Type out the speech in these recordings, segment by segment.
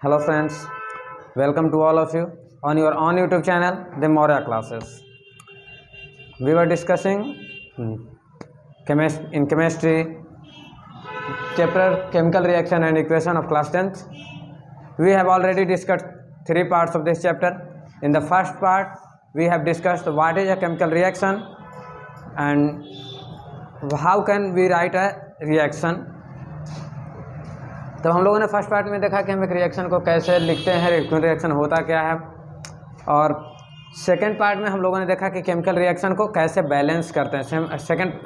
Hello friends, welcome to all of you on your own YouTube channel, The Moria Classes. We were discussing in chemistry chapter chemical reaction and equation of class 10th. We have already discussed three parts of this chapter. In the first part, we have discussed what is a chemical reaction and how can we write a reaction. तो हम लोगों ने first part में देखा कि हम एक reaction को कैसे लिखते हैं, रिएक्शन होता क्या है, और सेकंड पार्ट में हम लोगों ने देखा कि केमिकल रिएक्शन को कैसे बैलेंस करते हैं।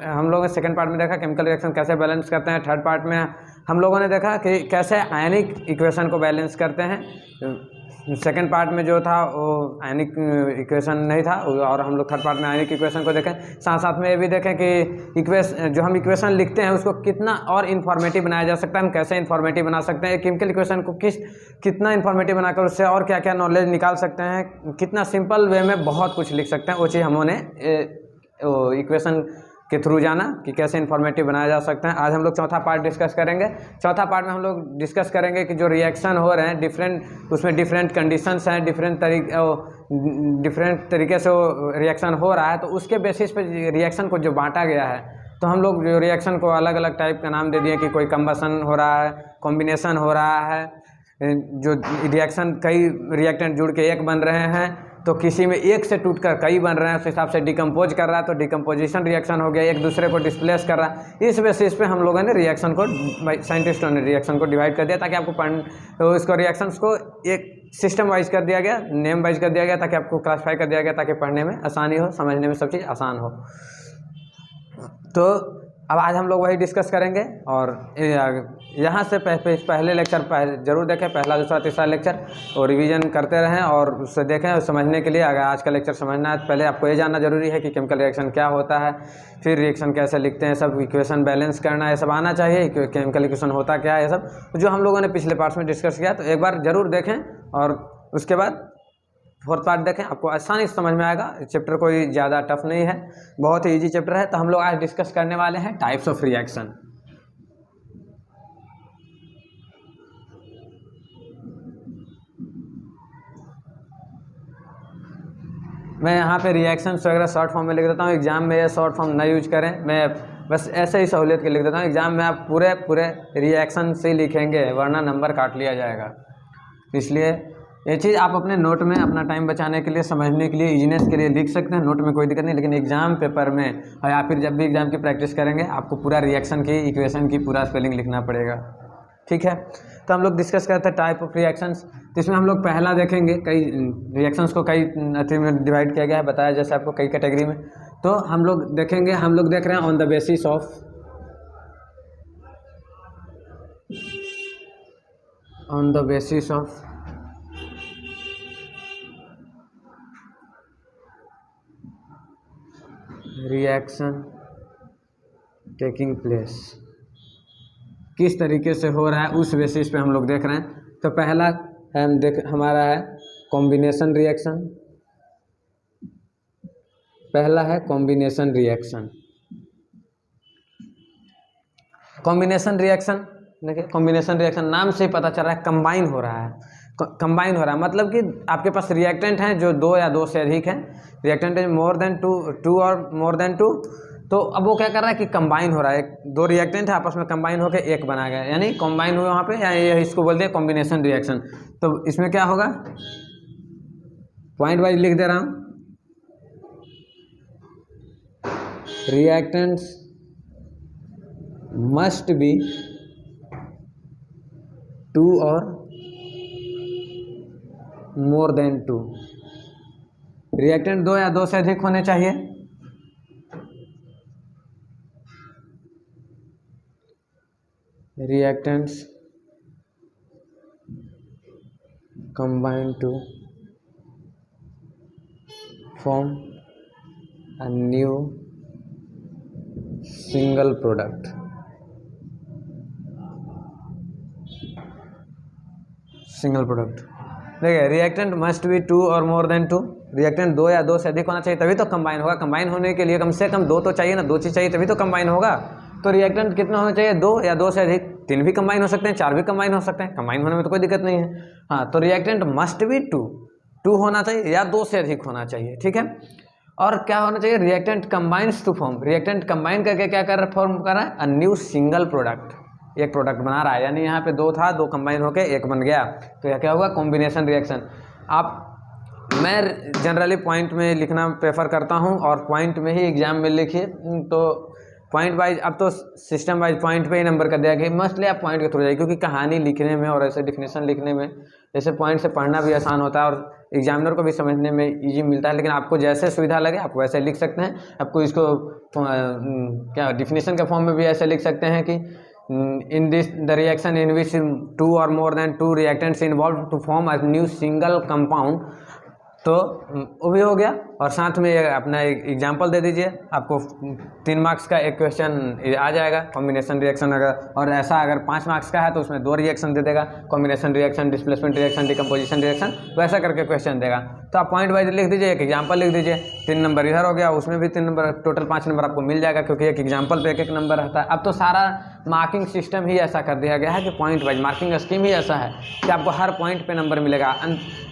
हम लोगों ने सेकंड पार्ट में देखा केमिकल रिएक्शन कैसे बैलेंस करते हैं। थर्ड पार्ट में हम लोगों ने देखा कि कैसे आयनिक इक्वेशन को बैलेंस करते हैं। सेकंड पार्ट में जो था वो आयनिक इक्वेशन नहीं था और हम लोग थर्ड पार्ट में आयनिक इक्वेशन को देखें। साथ साथ में ये भी देखें कि जो हम इक्वेशन लिखते हैं उसको कितना और इन्फॉर्मेटिव बनाया जा सकता है, हम कैसे इन्फॉर्मेटिव बना सकते हैं, केमिकल इक्वेशन को कितना इन्फॉर्मेटिव बनाकर उससे और क्या क्या नॉलेज निकाल सकते हैं, कितना सिंपल वे में बहुत कुछ लिख सकते हैं। वो चीज़ हमने इक्वेशन के थ्रू जाना कि कैसे इन्फॉर्मेटिव बनाया जा सकता है। आज हम लोग चौथा पार्ट डिस्कस करेंगे। चौथा पार्ट में हम लोग डिस्कस करेंगे कि जो रिएक्शन हो रहे हैं उसमें डिफरेंट कंडीशंस हैं, डिफरेंट तरीके से वो रिएक्शन हो रहा है, तो उसके बेसिस पे रिएक्शन को जो बांटा गया है, तो हम लोग जो रिएक्शन को अलग अलग टाइप का नाम दे दिए कि कोई कंबसन हो रहा है, कॉम्बिनेशन हो रहा है, जो रिएक्शन कई रिएक्टेंट जुड़ के एक बन रहे हैं, तो किसी में एक से टूटकर कई बन रहे हैं, उस हिसाब से डिकम्पोज कर रहा है तो डिकम्पोजिशन रिएक्शन हो गया, एक दूसरे को डिस्प्लेस कर रहा है। इस बेसिस पे हम लोगों ने रिएक्शन को, साइंटिस्टों ने रिएक्शन को डिवाइड कर दिया ताकि आपको तो इसको रिएक्शंस को एक सिस्टम वाइज कर दिया गया, नेम वाइज कर दिया गया, ताकि आपको क्लासीफाई कर दिया गया, ताकि पढ़ने में आसानी हो, समझने में सब चीज़ आसान हो। तो अब आज हम लोग वही डिस्कस करेंगे और यहाँ से पहले लेक्चर जरूर देखें, पहला दूसरा तीसरा लेक्चर, और रिवीजन करते रहें और उससे देखें और समझने के लिए अगर आज का लेक्चर समझना है तो पहले आपको ये जानना जरूरी है कि केमिकल रिएक्शन क्या होता है, फिर रिएक्शन कैसे लिखते हैं, सब इक्वेशन बैलेंस करना, ये सब आना चाहिए, केमिकल इक्वेशन होता क्या है, ये सब जो हम लोगों ने पिछले पार्ट्स में डिस्कस किया। तो एक बार ज़रूर देखें और उसके बाद फोर्थ पार्ट देखें, आपको आसानी से समझ में आएगा। चैप्टर कोई ज़्यादा टफ नहीं है, बहुत ही इजी चैप्टर है। तो हम लोग आज डिस्कस करने वाले हैं टाइप्स ऑफ रिएक्शन। मैं यहाँ पे रिएक्शंस वगैरह शॉर्ट फॉर्म में लिख देता हूँ, एग्जाम में ये शॉर्ट फॉर्म ना यूज करें, मैं बस ऐसे ही सहूलियत के लिख देता हूँ। एग्जाम में आप पूरे रिएक्शन से लिखेंगे, वरना नंबर काट लिया जाएगा। इसलिए ये चीज़ आप अपने नोट में अपना टाइम बचाने के लिए, समझने के लिए, इजीनेस के लिए लिख सकते हैं, नोट में कोई दिक्कत नहीं। लेकिन एग्जाम पेपर में और या फिर जब भी एग्जाम की प्रैक्टिस करेंगे आपको पूरा रिएक्शन की, इक्वेशन की पूरा स्पेलिंग लिखना पड़ेगा, ठीक है। तो हम लोग डिस्कस करते हैं टाइप ऑफ रिएक्शंस। जिसमें हम लोग पहला देखेंगे, कई रिएक्शंस को कई में डिवाइड किया गया है, बताया जैसे आपको कई कैटेगरी में। तो हम लोग देखेंगे, हम लोग देख रहे हैं on the basis of reaction taking place, किस तरीके से हो रहा है उस बेसिस पे हम लोग देख रहे हैं। तो पहला हमारा है कॉम्बिनेशन रिएक्शन। पहला है कॉम्बिनेशन रिएक्शन। कॉम्बिनेशन रिएक्शन देखिए, कॉम्बिनेशन रिएक्शन नाम से ही पता चल रहा है कंबाइन हो रहा है। कंबाइन हो रहा है मतलब कि आपके पास रिएक्टेंट हैं जो दो या दो से अधिक हैं, रिएक्टेंट है मोर देन टू और मोर देन टू। तो अब वो क्या कर रहा है कि कंबाइन हो रहा है, दो रिएक्टेंट है आपस में कंबाइन होकर एक बना गया, यानी कंबाइन हुए वहाँ पे, या इसको बोलते हैं कॉम्बिनेशन रिएक्शन। तो इसमें क्या होगा, पॉइंट वाइज लिख दे रहा हूँ। रिएक्टेंट्स मस्ट बी टू और मोर देन टू, रिएक्टेंट दो या दो से अधिक होने चाहिए। Reactants combine to form a new single product. Single product देखिए, रिएक्टेंट मस्ट बी टू और मोर देन टू, रिएक्टेंट दो या दो से अधिक होना चाहिए तभी तो कंबाइन होगा। कंबाइन होने के लिए कम से कम दो तो चाहिए ना, दो चीज़ चाहिए तभी तो कंबाइन होगा। तो रिएक्टेंट कितना होना चाहिए, दो या दो से अधिक। 3 भी कंबाइन हो सकते हैं, 4 भी कंबाइन हो सकते हैं, कंबाइन होने में तो कोई दिक्कत नहीं है। हाँ, तो रिएक्टेंट मस्ट बी 2 होना चाहिए या 2 से अधिक होना चाहिए, ठीक है। और क्या होना चाहिए, reactant combines to form, reactant combine करके क्या कर रहा है, फॉर्म कर रहा है अ न्यू सिंगल प्रोडक्ट, एक प्रोडक्ट बना रहा है, यानी यहाँ पे 2 था, 2 कंबाइन होके एक बन गया, तो यह क्या होगा, कॉम्बिनेशन रिएक्शन। मैं जनरली पॉइंट में लिखना प्रेफर करता हूँ और पॉइंट में ही एग्जाम में लिखिए, तो पॉइंट वाइज अब तो सिस्टम वाइज पॉइंट पे ही नंबर कर दिया कि मस्टली आप पॉइंट के थ्रू जाइए, क्योंकि कहानी लिखने में और ऐसे डिफिनेशन लिखने में जैसे पॉइंट से पढ़ना भी आसान होता है और एग्जामिनर को भी समझने में इजी मिलता है। लेकिन आपको जैसे सुविधा लगे आप वैसे लिख सकते हैं। आपको इसको क्या डिफिनेशन के फॉर्म में भी ऐसे लिख सकते हैं कि in this the reaction in which 2 और more than 2 reactants involve to form a new single compound, तो वो भी हो गया। और साथ में अपना एक एग्जाम्पल दे दीजिए, आपको 3 मार्क्स का एक क्वेश्चन आ जाएगा कॉम्बिनेशन रिएक्शन। अगर और ऐसा अगर 5 मार्क्स का है तो उसमें 2 रिएक्शन दे देगा, combination reaction, displacement reaction, decomposition reaction, वैसा करके क्वेश्चन देगा। तो आप पॉइंट वाइज लिख दीजिए, एक एग्जाम्पल लिख दीजिए, 3 नंबर इधर हो गया, उसमें भी 3 नंबर, टोटल 5 नंबर आपको मिल जाएगा, क्योंकि एक एग्जाम्पल पे एक नंबर रहता है। अब तो सारा मार्किंग सिस्टम ही ऐसा कर दिया गया है कि पॉइंट वाइज मार्किंग स्कीम ही ऐसा है कि आपको हर पॉइंट पे नंबर मिलेगा।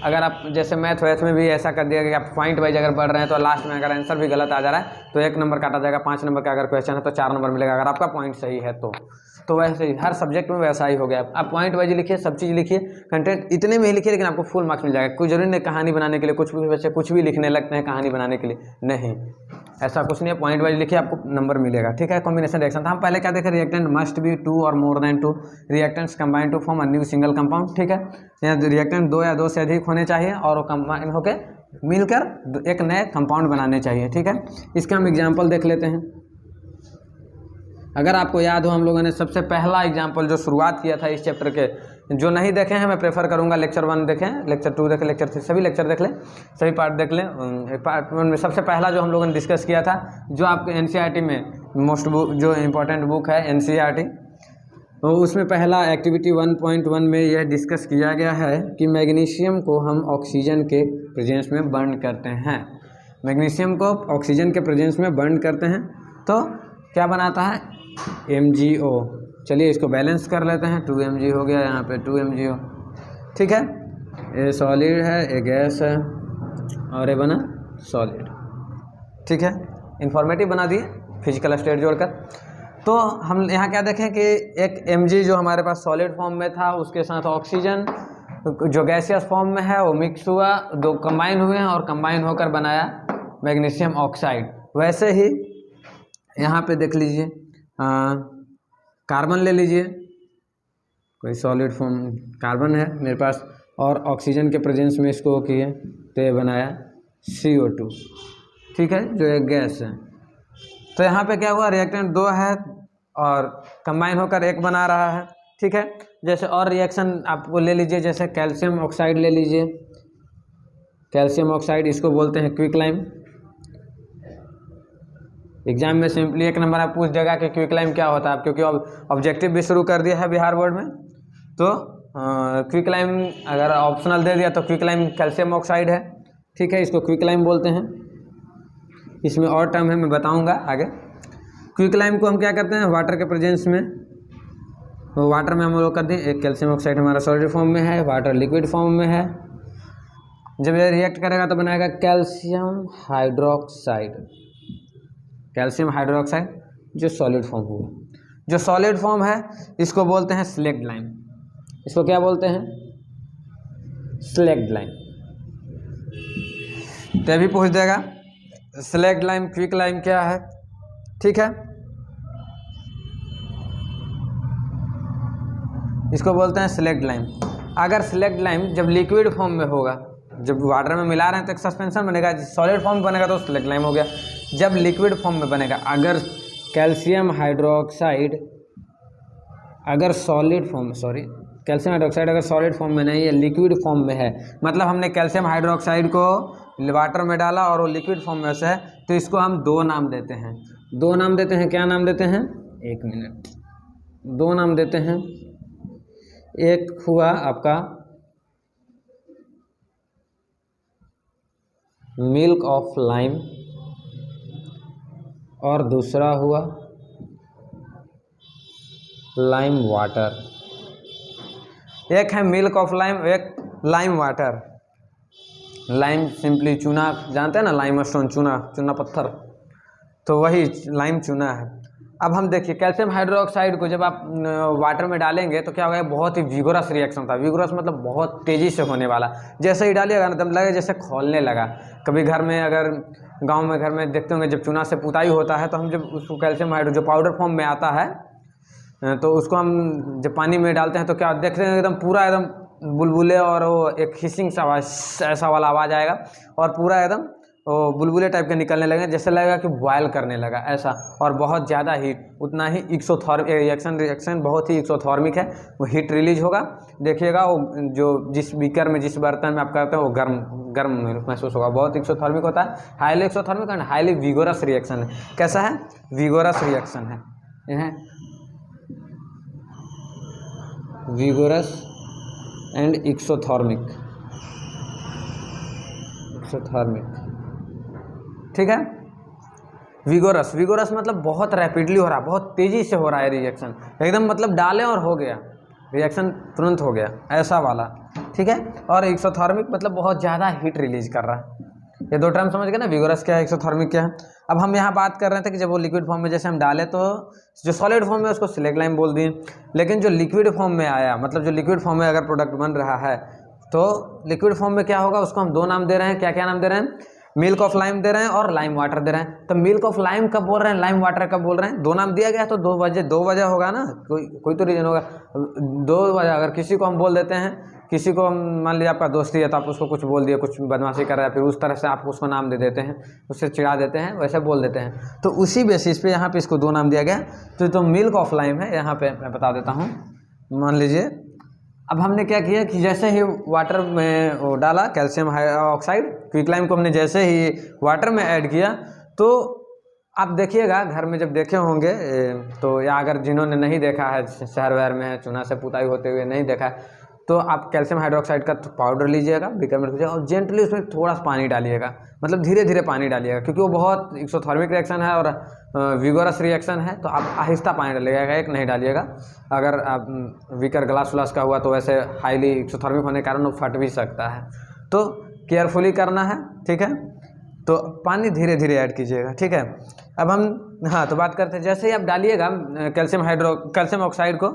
अगर आप जैसे मैथ में भी ऐसा कर दिया गया कि आप पॉइंट वाइज अगर बढ़ रहे हैं तो लास्ट में अगर आंसर भी गलत आ जा रहा है तो 1 नंबर काटा जाएगा, 5 नंबर का अगर क्वेश्चन है तो 4 नंबर मिलेगा अगर आपका पॉइंट सही है तो वैसे ही हर सब्जेक्ट में वैसा ही हो गया। आप पॉइंट वाइज लिखिए, सब चीज़ लिखिए, कंटेंट इतने में ही लिखिए, लेकिन आपको फुल मार्क्स मिल जाएगा। कोई जरूरी नहीं कहानी बनाने के लिए, कुछ भी बच्चे कुछ भी लिखने लगते हैं कहानी बनाने के लिए, नहीं, ऐसा कुछ नहीं है। पॉइंट वाइज लिखिए, आपको नंबर मिलेगा, ठीक है। कॉम्बिनेशन रिएक्शन था, हम पहले क्या देखे, रिएक्टेंट मस्ट बी 2 और more than 2 reactants combine to form a new single compound, ठीक है। यहाँ रिएक्टेंट 2 या 2 से अधिक होने चाहिए और वो कंबाइन होकर मिलकर एक नए कंपाउंड बनाने चाहिए, ठीक है। इसका हम एग्जाम्पल देख लेते हैं। अगर आपको याद हो, हम लोगों ने सबसे पहला एग्जाम्पल जो शुरुआत किया था इस चैप्टर के, जो नहीं देखे हैं मैं प्रेफर करूंगा लेक्चर 1 देखें, लेक्चर 2 देखें, लेक्चर 3, सभी लेक्चर देख लें, सभी पार्ट देख लें। पार्ट 1 में सबसे पहला जो हम लोगों ने डिस्कस किया था, जो आपके एनसीईआरटी में मोस्ट बुक जो इम्पोर्टेंट बुक है एनसीईआरटी, तो उसमें पहला एक्टिविटी 1.1 में यह डिस्कस किया गया है कि मैग्नीशियम को हम ऑक्सीजन के प्रेजेंस में बर्न करते हैं। मैग्नीशियम को ऑक्सीजन के प्रेजेंस में बर्न करते हैं तो क्या बनाता है, MgO। चलिए इसको बैलेंस कर लेते हैं, 2 Mg हो गया, यहाँ पे 2 MgO, ठीक है। ये सॉलिड है, ये गैस है और ये बना सॉलिड, ठीक है। इंफॉर्मेटिव बना दिए फिजिकल स्टेट जोड़कर। तो हम यहाँ क्या देखें कि एक Mg जो हमारे पास सॉलिड फॉर्म में था, उसके साथ ऑक्सीजन जो गैसियस फॉर्म में है वो मिक्स हुआ, 2 कंबाइन हुए हैं और कंबाइन होकर बनाया मैग्नीशियम ऑक्साइड। वैसे ही यहाँ पे देख लीजिए, कार्बन ले लीजिए, कोई सॉलिड फॉर्म कार्बन है मेरे पास और ऑक्सीजन के प्रेजेंस में इसको किए तो ये बनाया CO2, ठीक है, जो एक गैस है। तो यहाँ पे क्या हुआ, रिएक्टेंट 2 है और कंबाइन होकर एक बना रहा है, ठीक है। जैसे और रिएक्शन आपको ले लीजिए, जैसे कैल्शियम ऑक्साइड ले लीजिए, कैल्शियम ऑक्साइड, इसको बोलते हैं क्विकलाइम। एग्जाम में सिंपली 1 नंबर आप पूछ देगा कि क्विकलाइम क्या होता है, क्योंकि ऑब्जेक्टिव भी शुरू कर दिया है बिहार बोर्ड में। तो क्विकलाइम अगर ऑप्शनल दे दिया तो क्विकलाइम कैल्शियम ऑक्साइड है, ठीक है, इसको क्विकलाइम बोलते हैं। इसमें और टर्म है, मैं बताऊंगा आगे। क्विकलाइम को हम क्या करते हैं, वाटर के प्रेजेंस में, तो वाटर में हम लोग कर दें, एक कैल्शियम ऑक्साइड हमारा सॉलिड फॉर्म में है, वाटर लिक्विड फॉर्म में है। जब ये रिएक्ट करेगा तो बनाएगा कैल्शियम हाइड्रोक्साइड, कैल्शियम हाइड्रोक्साइड जो सॉलिड फॉर्म हुआ। जो सॉलिड फॉर्म है इसको बोलते हैं स्लेक्ड लाइम, इसको क्या बोलते हैं, स्लेक्ड लाइम। तो भी पूछ देगा स्लेक्ड लाइम क्विक लाइम क्या है, ठीक है। इसको बोलते हैं स्लेक्ड लाइम। अगर स्लेक्ड लाइम जब लिक्विड फॉर्म में होगा, जब वाटर में मिला रहे हैं तो एक सस्पेंशन बनेगा, सॉलिड फॉर्म बनेगा तो स्लेक्ड लाइम हो गया। जब लिक्विड फॉर्म में बनेगा, अगर कैल्शियम हाइड्रोक्साइड अगर solid form, sorry calcium hydroxide अगर सॉलिड फॉर्म में नहीं है, लिक्विड फॉर्म में है, मतलब हमने कैल्शियम हाइड्रोक्साइड को वाटर में डाला और वो लिक्विड फॉर्म में से है, तो इसको हम 2 नाम देते हैं। 2 नाम देते हैं, क्या नाम देते हैं, 1 मिनट, 2 नाम देते हैं। एक हुआ आपका मिल्क ऑफ लाइम और दूसरा हुआ लाइम वाटर, एक है मिल्क ऑफ लाइम, एक लाइम वाटर। लाइम सिंपली चूना, जानते हैं ना, लाइम स्टोन, चूना, चूना पत्थर, तो वही लाइम चूना है। अब हम देखिए कैल्शियम हाइड्रोक्साइड को जब आप वाटर में डालेंगे तो क्या होगा, बहुत ही विगोरस रिएक्शन था। विगोरस मतलब बहुत तेज़ी से होने वाला। जैसे ही डालिएगा ना तब लगे जैसे खोलने लगा। कभी घर में, अगर गांव में घर में देखते होंगे, जब चूना से पुताई होता है तो हम जब उसको कैल्शियम हाइड्रो जो पाउडर फॉर्म में आता है तो उसको हम जब पानी में डालते हैं तो क्या देखते हैं, एकदम पूरा एकदम बुलबुले और वो एक हिसिंग सा आवाज़, ऐसा वाला आवाज़ आएगा और पूरा एकदम वो बुलबुले टाइप के निकलने लगे, जैसे लगेगा कि बॉयल करने लगा ऐसा, और बहुत ज़्यादा हीट। उतना ही रिएक्शन बहुत ही एक्सोथर्मिक है, वो हीट रिलीज होगा। देखिएगा वो जो जिस बीकर में, जिस बर्तन में आप करते हैं वो गर्म गर्म महसूस होगा, बहुत एक्सोथर्मिक होता है, highly exothermic and highly vigorous reaction है। कैसा है, विगोरस रिएक्शन है, यह विगोरस एंड एक्सोथर्मिक, ठीक है। विगोरस, विगोरस मतलब बहुत रैपिडली हो रहा है, बहुत तेज़ी से हो रहा है रिएक्शन, एकदम मतलब डालें और हो गया रिएक्शन, तुरंत हो गया, ऐसा वाला, ठीक है। और एक्सोथर्मिक मतलब बहुत ज़्यादा हीट रिलीज कर रहा है। ये दो टर्म समझ गए ना, विगोरस क्या है, एक्सोथर्मिक क्या है। अब हम यहाँ बात कर रहे थे कि जब वो लिक्विड फॉर्म में जैसे हम डालें तो जो सॉलिड फॉर्म में उसको स्लेग लाइम बोल दिए, लेकिन जो लिक्विड फॉर्म में आया, मतलब जो लिक्विड फॉर्म में अगर प्रोडक्ट बन रहा है तो लिक्विड फॉर्म में क्या होगा, उसको हम दो नाम दे रहे हैं। क्या क्या नाम दे रहे हैं, मिल्क ऑफ लाइम दे रहे हैं और लाइम वाटर दे रहे हैं। तो मिल्क ऑफ लाइम कब बोल रहे हैं, लाइम वाटर कब बोल रहे हैं, दो नाम दिया गया तो दो वजह होगा ना, कोई तो रीजन होगा, दो वजह। अगर किसी को हम बोल देते हैं, किसी को मान लीजिए आपका दोस्ती है तो आप उसको कुछ बोल दिए, कुछ बदमाशी कर रहा है, फिर उस तरह से आप उसको नाम दे देते हैं, उससे चिढ़ा देते हैं, वैसे बोल देते हैं। तो उसी बेसिस पे यहाँ पे इसको दो नाम दिया गया। तो मिल्क ऑफ लाइम है, यहाँ पे मैं बता देता हूँ। मान लीजिए अब हमने क्या किया कि जैसे ही वाटर में वो डाला कैल्शियम ऑक्साइड, क्विकलाइम को हमने जैसे ही वाटर में ऐड किया, तो आप देखिएगा घर में जब देखे होंगे तो, या अगर जिन्होंने नहीं देखा है, शहर वहर में है, चूना से पुताई होते हुए नहीं देखा है, तो आप कैल्शियम हाइड्रोक्साइड का पाउडर लीजिएगा, बीकर में रखिएगा और जेंटली उसमें थोड़ा सा पानी डालिएगा, मतलब धीरे धीरे पानी डालिएगा, क्योंकि वो बहुत एक्सोथर्मिक रिएक्शन है और विगोरस रिएक्शन है। तो आप आहिस्ता पानी डालिएगा, एक नहीं डालिएगा। अगर आप बीकर ग्लास व्लास का हुआ तो वैसे हाईली एक्सोथर्मिक होने के कारण वो फट भी सकता है, तो केयरफुली करना है, ठीक है। तो पानी धीरे धीरे ऐड कीजिएगा, ठीक है। अब हम तो बात करते हैं, जैसे ही आप डालिएगा कैल्शियम ऑक्साइड को,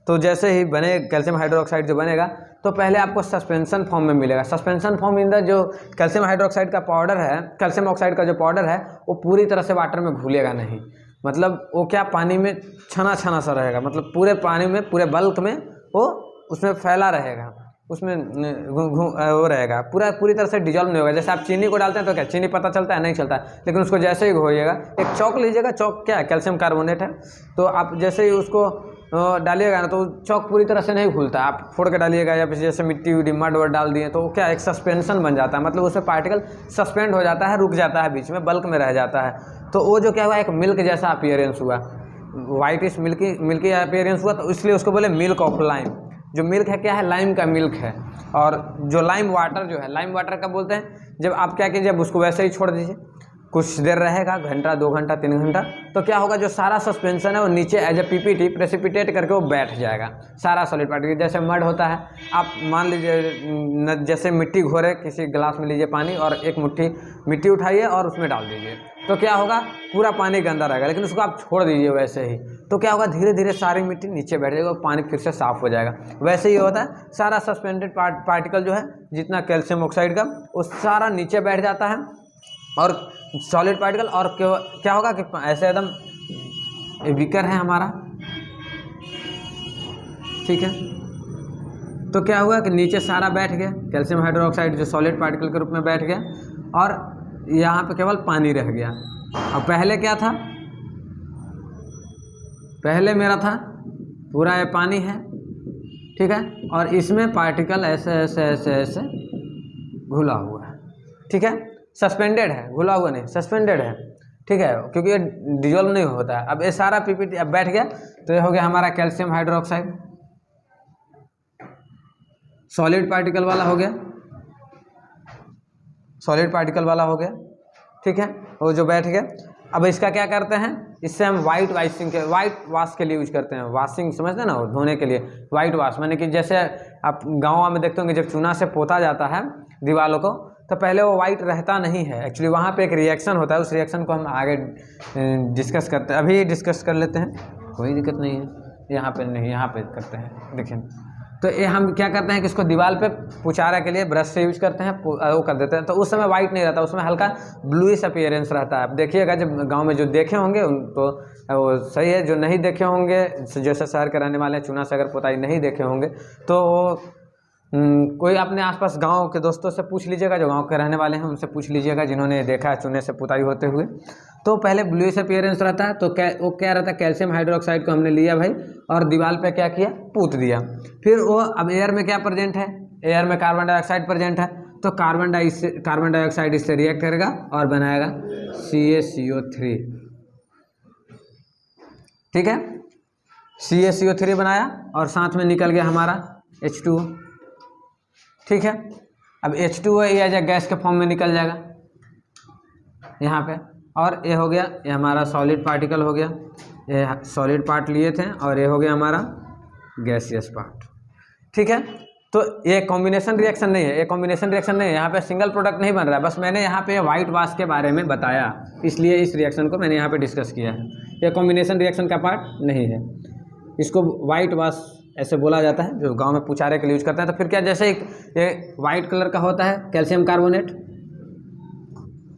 तो जैसे ही बने कैल्शियम हाइड्रोक्साइड जो बनेगा तो पहले आपको सस्पेंशन फॉर्म में मिलेगा। सस्पेंशन फॉर्म इन द जो कैल्शियम हाइड्रोक्साइड का पाउडर है, कैल्शियम ऑक्साइड का जो पाउडर है वो पूरी तरह से वाटर में घुलेगा नहीं, मतलब वो क्या पानी में छना छना सा रहेगा, मतलब पूरे पानी में, पूरे बल्क में वो उसमें फैला रहेगा, उसमें वो रहेगा, पूरी तरह से डिजॉल्व नहीं होगा। जैसे आप चीनी को डालते हैं तो क्या चीनी पता चलता है, नहीं चलता है, लेकिन उसको जैसे ही घोलिएगा, एक चौक लीजिएगा, चौक क्या है, कैल्शियम कार्बोनेट है, तो आप जैसे ही उसको डालिएगा ना तो चौक पूरी तरह से नहीं घुलता, आप फोड़ के डालिएगा, या फिर जैसे मिट्टी उट्टी मड वड डाल दिए तो क्या एक सस्पेंशन बन जाता है, मतलब उसमें पार्टिकल सस्पेंड हो जाता है, रुक जाता है, बीच में बल्क में रह जाता है। तो वो जो क्या हुआ, एक मिल्क जैसा अपीयरेंस हुआ, वाइट इस मिल्की अपीयरेंस हुआ, तो इसलिए उसको बोले मिल्क ऑफ लाइम। जो मिल्क है क्या है, लाइम का मिल्क है। और जो लाइम वाटर जो है, लाइम वाटर का बोलते हैं, जब आप क्या कीजिए, जब उसको वैसे ही छोड़ दीजिए, कुछ देर रहेगा, घंटा 2 घंटा 3 घंटा, तो क्या होगा, जो सारा सस्पेंशन है वो नीचे एज ए पीपीटी प्रेसिपिटेट करके वो बैठ जाएगा, सारा सॉलिड पार्टिकल। जैसे मड होता है, आप मान लीजिए जैसे मिट्टी घोरे, किसी गिलास में लीजिए पानी और एक मुट्ठी मिट्टी उठाइए और उसमें डाल दीजिए, तो क्या होगा, पूरा पानी गंदा रहेगा, लेकिन उसको आप छोड़ दीजिए वैसे ही, तो क्या होगा, धीरे धीरे सारी मिट्टी नीचे बैठ जाएगी और पानी फिर से साफ हो जाएगा। वैसे ही होता है, सारा सस्पेंडेड पार्टिकल जो है, जितना कैल्शियम ऑक्साइड का, वो सारा नीचे बैठ जाता है और सॉलिड पार्टिकल, और क्या होगा कि ऐसे एकदम बीकर है हमारा, ठीक है। तो क्या हुआ कि नीचे सारा बैठ गया, कैल्शियम हाइड्रोक्साइड जो सॉलिड पार्टिकल के रूप में बैठ गया, और यहाँ पे केवल पानी रह गया। और पहले क्या था, पहले मेरा था पूरा ये पानी है, ठीक है, और इसमें पार्टिकल ऐसे ऐसे ऐसे ऐसे घुला हुआ है, ठीक है, सस्पेंडेड है, घुला हुआ नहीं, सस्पेंडेड है, ठीक है, क्योंकि ये डिजोल्व नहीं होता है। अब ये सारा पीपीटी अब बैठ गया, तो ये हो गया हमारा कैल्शियम हाइड्रोक्साइड, सॉलिड पार्टिकल वाला हो गया, सॉलिड पार्टिकल वाला हो गया, ठीक है, वो जो बैठ गया। अब इसका क्या करते हैं, इससे हम वाइट वाश के लिए यूज करते हैं। वॉशिंग समझते हैं ना, धोने के लिए वाइट वाश, माने कि जैसे आप गाँव में देखते होंगे जब चूना से पोता जाता है दीवारों को तो पहले वो वाइट रहता नहीं है, एक्चुअली वहाँ पे एक रिएक्शन होता है, उस रिएक्शन को हम आगे डिस्कस करते हैं, अभी डिस्कस कर लेते हैं, कोई दिक्कत नहीं है, यहाँ पे नहीं, यहाँ पे करते हैं। देखिए तो ये हम क्या करते हैं कि इसको दीवार पे पुचारा के लिए ब्रश से यूज करते हैं, वो कर देते हैं, तो उस समय वाइट नहीं रहता, उसमें हल्का ब्लूइश अपीयरेंस रहता है। अब देखिएगा जब गांव में जो देखे होंगे तो वो सही है, जो नहीं देखे होंगे जैसे शहर के रहने वाले चूना से अगर पोताई नहीं देखे होंगे तो कोई अपने आसपास गांव के दोस्तों से पूछ लीजिएगा, जो गांव के रहने वाले हैं उनसे पूछ लीजिएगा जिन्होंने देखा है चूने से पुताई होते हुए। तो पहले ब्लूइश अपीयरेंस रहता है, तो वो क्या रहता है, कैल्शियम हाइड्रोक्साइड को हमने लिया भाई और दीवार पे क्या किया, पूत दिया। फिर वो अब एयर में क्या प्रेजेंट है, एयर में कार्बन डाइऑक्साइड प्रेजेंट है, तो कार्बन डाइऑक्साइड इससे रिएक्ट करेगा और बनाएगा CaCO3, ठीक है, CaCO3 बनाया और साथ में निकल गया हमारा H2O, ठीक है। अब H2O ये एज ए गैस के फॉर्म में निकल जाएगा यहाँ पे, और ये हो गया, ये हमारा सॉलिड पार्टिकल हो गया, ये सॉलिड पार्ट लिए थे और ये हो गया हमारा गैसियस पार्ट, ठीक है। तो ये कॉम्बिनेशन रिएक्शन नहीं है, ये कॉम्बिनेशन रिएक्शन नहीं है, यहाँ पे सिंगल प्रोडक्ट नहीं बन रहा है, बस मैंने यहाँ पे वाइट वाश के बारे में बताया, इसलिए इस रिएक्शन को मैंने यहाँ पे डिस्कस किया है। ये कॉम्बिनेशन रिएक्शन का पार्ट नहीं है, इसको वाइट वाश ऐसे बोला जाता है, जो गांव में पुचारे के लिए यूज करते हैं। तो फिर क्या, जैसे ये वाइट कलर का होता है कैल्शियम कार्बोनेट,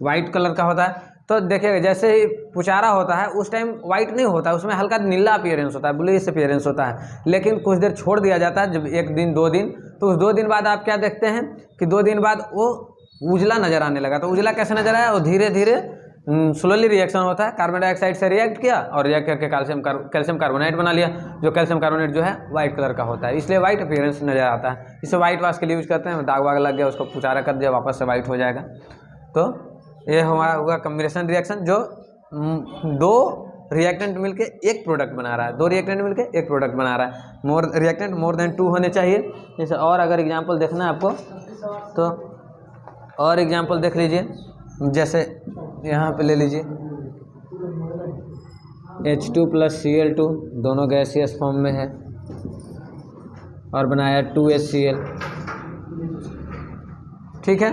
वाइट कलर का होता है, तो देखिएगा जैसे ही पुचारा होता है उस टाइम वाइट नहीं होता है, उसमें हल्का नीला अपीयरेंस होता है, ब्लूइश अपीयरेंस होता है, लेकिन कुछ देर छोड़ दिया जाता है, जब 1 दिन 2 दिन, तो उस 2 दिन बाद आप क्या देखते हैं कि 2 दिन बाद वो उजला नजर आने लगा। तो उजला कैसे नजर आया, वो धीरे धीरे स्लोली रिएक्शन होता है, कार्बन डाइऑक्साइड से रिएक्ट किया और रिएक्ट करके कैल्शियम कार्बोनेट बना लिया, जो कैल्शियम कार्बोनेट जो है वाइट कलर का होता है, इसलिए वाइट अपीयरेंस नजर आता है। इसे वाइट वाश के लिए यूज करते हैं, दाग वाग लग गया उसको पुचारा कर दिया, वापस से वाइट हो जाएगा। तो ये हमारा होगा कॉम्बिनेशन रिएक्शन, जो 2 रिएक्टेंट मिलके एक प्रोडक्ट बना रहा है, 2 रिएक्टेंट मिलके एक प्रोडक्ट बना रहा है, रिएक्टेंट मोर देन 2 होने चाहिए। जैसे और अगर एग्जांपल देखना है आपको तो और एग्जांपल देख लीजिए, जैसे यहाँ पे ले लीजिए H2 + Cl2 दोनों गैसियस फॉर्म में है और बनाया 2HCl, ठीक है,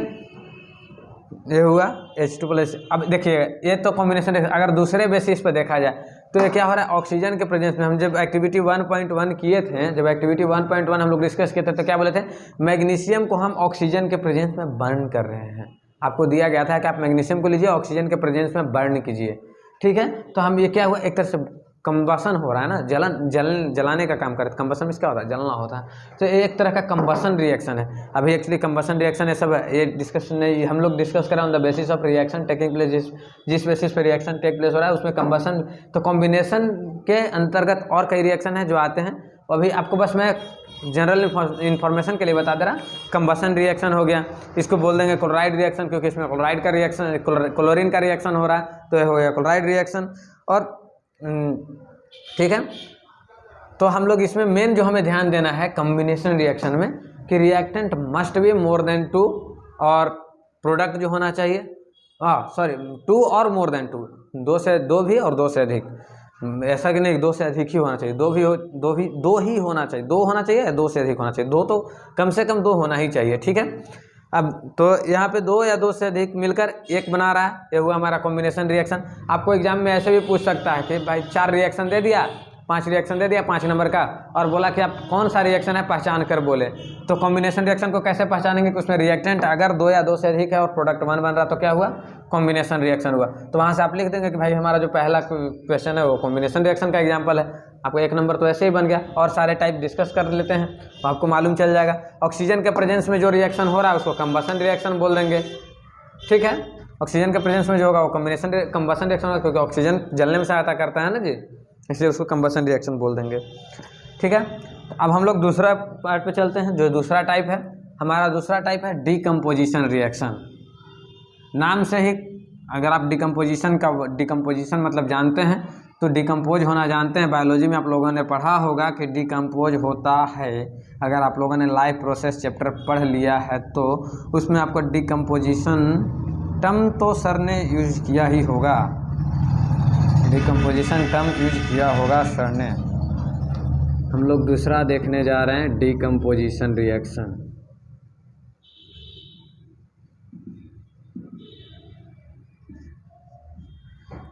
ये हुआ H2+। अब देखिए ये तो कॉम्बिनेशन, अगर दूसरे बेसिस पे देखा जाए तो ये क्या हो रहा है, ऑक्सीजन के प्रेजेंस में हम जब एक्टिविटी 1.1 किए थे, जब एक्टिविटी 1.1 हम लोग डिस्कस किए थे तो क्या बोले थे, मैग्नीशियम को हम ऑक्सीजन के प्रेजेंस में बर्न कर रहे हैं। आपको दिया गया था कि आप मैग्नीशियम को लीजिए, ऑक्सीजन के प्रेजेंस में बर्न कीजिए, ठीक है। तो हम ये क्या हुआ, एक तरह से कंबसन हो रहा है ना, जलाने का काम करते, कंबसन में क्या होता है, जलना होता है, तो ये एक तरह का कंबसन रिएक्शन है। अभी एक्चुअली कंबसन रिएक्शन है सब, ये डिस्कशन नहीं, हम लोग डिस्कस करें on the basis of reaction taking place, जिस बेसिस पे रिएक्शन टेक प्लेस हो रहा है उसमें कंबसन। तो कॉम्बिनेशन के अंतर्गत और कई रिएक्शन है जो आते हैं, अभी आपको बस मैं जनरल इन्फॉर्मेशन के लिए बता दे रहा। कंबसन रिएक्शन हो गया, इसको बोल देंगे क्लोराइड रिएक्शन, क्योंकि इसमें क्लोराइड का रिएक्शन, क्लोरीन का रिएक्शन हो रहा है, तो ये हो गया क्लोराइड रिएक्शन। और ठीक है, तो हम लोग इसमें मेन जो हमें ध्यान देना है कॉम्बिनेशन रिएक्शन में कि reactant must be more than 2 और प्रोडक्ट जो होना चाहिए, 2 और मोर देन 2, 2 से 2 भी और 2 से अधिक, ऐसा कि नहीं 2 से अधिक ही होना चाहिए, 2 ही होना चाहिए, 2 होना चाहिए या 2 से अधिक होना चाहिए, 2 तो कम से कम 2 होना ही चाहिए, ठीक है। अब तो यहाँ पे 2 या 2 से अधिक मिलकर एक बना रहा है, ये हुआ हमारा कॉम्बिनेशन रिएक्शन। आपको एग्जाम में ऐसे भी पूछ सकता है कि भाई 4 रिएक्शन दे दिया, 5 रिएक्शन दे दिया 5 नंबर का, और बोला कि आप कौन सा रिएक्शन है पहचान कर बोले। तो कॉम्बिनेशन रिएक्शन को कैसे पहचानेंगे कि उसमें रिएक्टेंट अगर 2 या 2 से अधिक है और प्रोडक्ट 1 बन रहा, तो क्या हुआ, कॉम्बिनेशन रिएक्शन हुआ। तो वहाँ से आप लिख देंगे कि भाई हमारा जो पहला क्वेश्चन है वो कॉम्बिनेशन रिएक्शन का एग्जाम्पल है। आपको 1 नंबर तो ऐसे ही बन गया, और सारे टाइप डिस्कस कर लेते हैं तो आपको मालूम चल जाएगा। ऑक्सीजन के प्रेजेंस में जो रिएक्शन हो रहा है उसको कंबसन रिएक्शन बोल देंगे, ठीक है। ऑक्सीजन के प्रेजेंस में जो होगा वो कंबसन रिएक्शन होगा, क्योंकि ऑक्सीजन जलने में सहायता करता है ना जी, इसलिए उसको कंबसन रिएक्शन बोल देंगे, ठीक है। अब हम लोग दूसरा पार्ट पे चलते हैं, जो दूसरा टाइप है हमारा, दूसरा टाइप है डिकम्पोजिशन रिएक्शन। नाम से ही अगर आप डिकम्पोजिशन मतलब जानते हैं तो डिकम्पोज होना जानते हैं। बायोलॉजी में आप लोगों ने पढ़ा होगा कि डिकम्पोज होता है, अगर आप लोगों ने लाइफ प्रोसेस चैप्टर पढ़ लिया है तो उसमें आपको डिकम्पोजिशन टर्म तो सर ने यूज किया ही होगा। डिकम्पोजिशन टर्म यूज किया होगा सर ने। हम लोग दूसरा देखने जा रहे हैं, डिकम्पोजिशन रिएक्शन।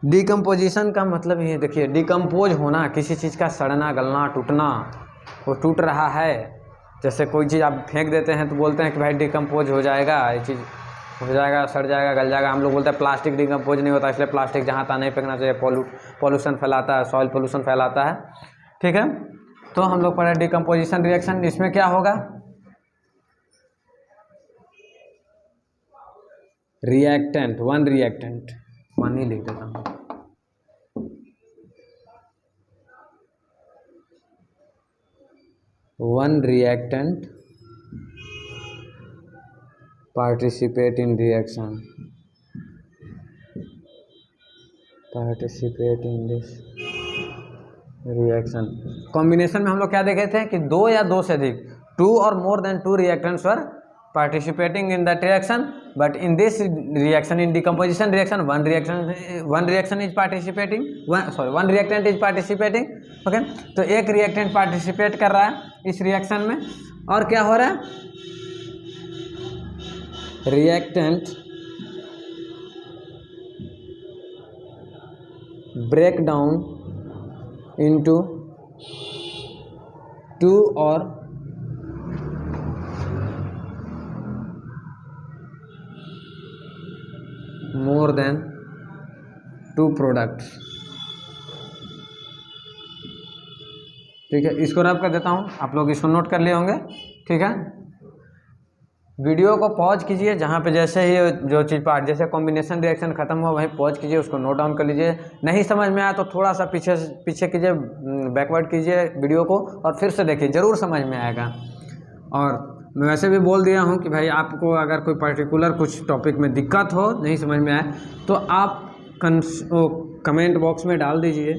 डिकम्पोजिशन का मतलब ये देखिए, डिकम्पोज होना, किसी चीज़ का सड़ना, गलना, टूटना, वो टूट रहा है। जैसे कोई चीज़ आप फेंक देते हैं तो बोलते हैं कि भाई डिकम्पोज हो जाएगा, ये चीज़ हो जाएगा, सड़ जाएगा, गल जाएगा। हम लोग बोलते हैं प्लास्टिक डिकम्पोज नहीं होता, इसलिए प्लास्टिक जहाँ तहाँ नहीं फेंकना चाहिए, पॉल्यूशन फैलाता है, सॉइल पोल्यूशन फैलाता है। ठीक है, तो हम लोग पढ़े डिकम्पोजिशन रिएक्शन। इसमें क्या होगा, रिएक्टेंट, वन ही लिख देता हूँ। One reactant participate in reaction, participate in this reaction। Combination में हम लोग क्या देखे थे कि दो या दो से अधिक, 2 or more than 2 reactants were participating in that reaction, but in this reaction, in decomposition reaction, one reaction is participating, one reactant is participating। Okay, तो एक रिएक्टेंट पार्टिसिपेट कर रहा है इस रिएक्शन में, और क्या हो रहा है, रिएक्टेंट ब्रेक डाउन इनटू 2 और मोर देन 2 प्रोडक्ट्स। ठीक है, इसको रब कर देता हूँ, आप लोग इसको नोट कर लिए होंगे। ठीक है, वीडियो को पॉज कीजिए, जहाँ पे जैसे ही जो चीज़ पार्ट, जैसे कॉम्बिनेशन रिएक्शन खत्म हुआ वहीं पॉज कीजिए, उसको नोट डाउन कर लीजिए। नहीं समझ में आया तो थोड़ा सा पीछे कीजिए, बैकवर्ड कीजिए वीडियो को और फिर से देखिए, ज़रूर समझ में आएगा। और मैं वैसे भी बोल दिया हूँ कि भाई आपको अगर कोई पर्टिकुलर कुछ टॉपिक में दिक्कत हो, नहीं समझ में आए, तो आप कमेंट बॉक्स में डाल दीजिए,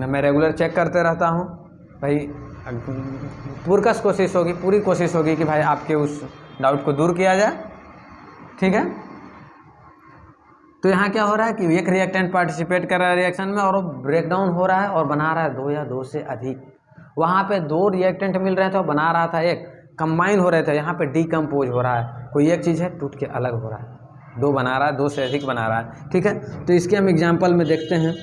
मैं रेगुलर चेक करते रहता हूँ। भाई पूरी कोशिश होगी कि भाई आपके उस डाउट को दूर किया जाए। ठीक है, तो यहाँ क्या हो रहा है कि एक रिएक्टेंट पार्टिसिपेट कर रहा है रिएक्शन में और वो ब्रेक डाउन हो रहा है और बना रहा है 2 या 2 से अधिक। वहाँ पे 2 रिएक्टेंट मिल रहे थे और बना रहा था एक, कंबाइन हो रहे थे, यहाँ पे डिकम्पोज हो रहा है, कोई एक चीज़ है टूट के अलग हो रहा है, 2 बना रहा है, 2 से अधिक बना रहा है। ठीक है, तो इसके हम एग्जाम्पल में देखते हैं।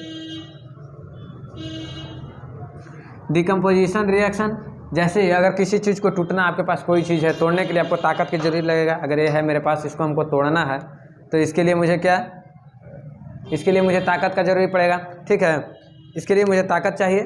डिकम्पोजिशन रिएक्शन, जैसे अगर किसी चीज़ को टूटना, आपके पास कोई चीज़ है, तोड़ने के लिए आपको ताकत की जरूरत लगेगा। अगर ये है मेरे पास, इसको हमको तोड़ना है, तो इसके लिए मुझे क्या, इसके लिए मुझे ताकत का जरूरी पड़ेगा। ठीक है, इसके लिए मुझे ताकत चाहिए।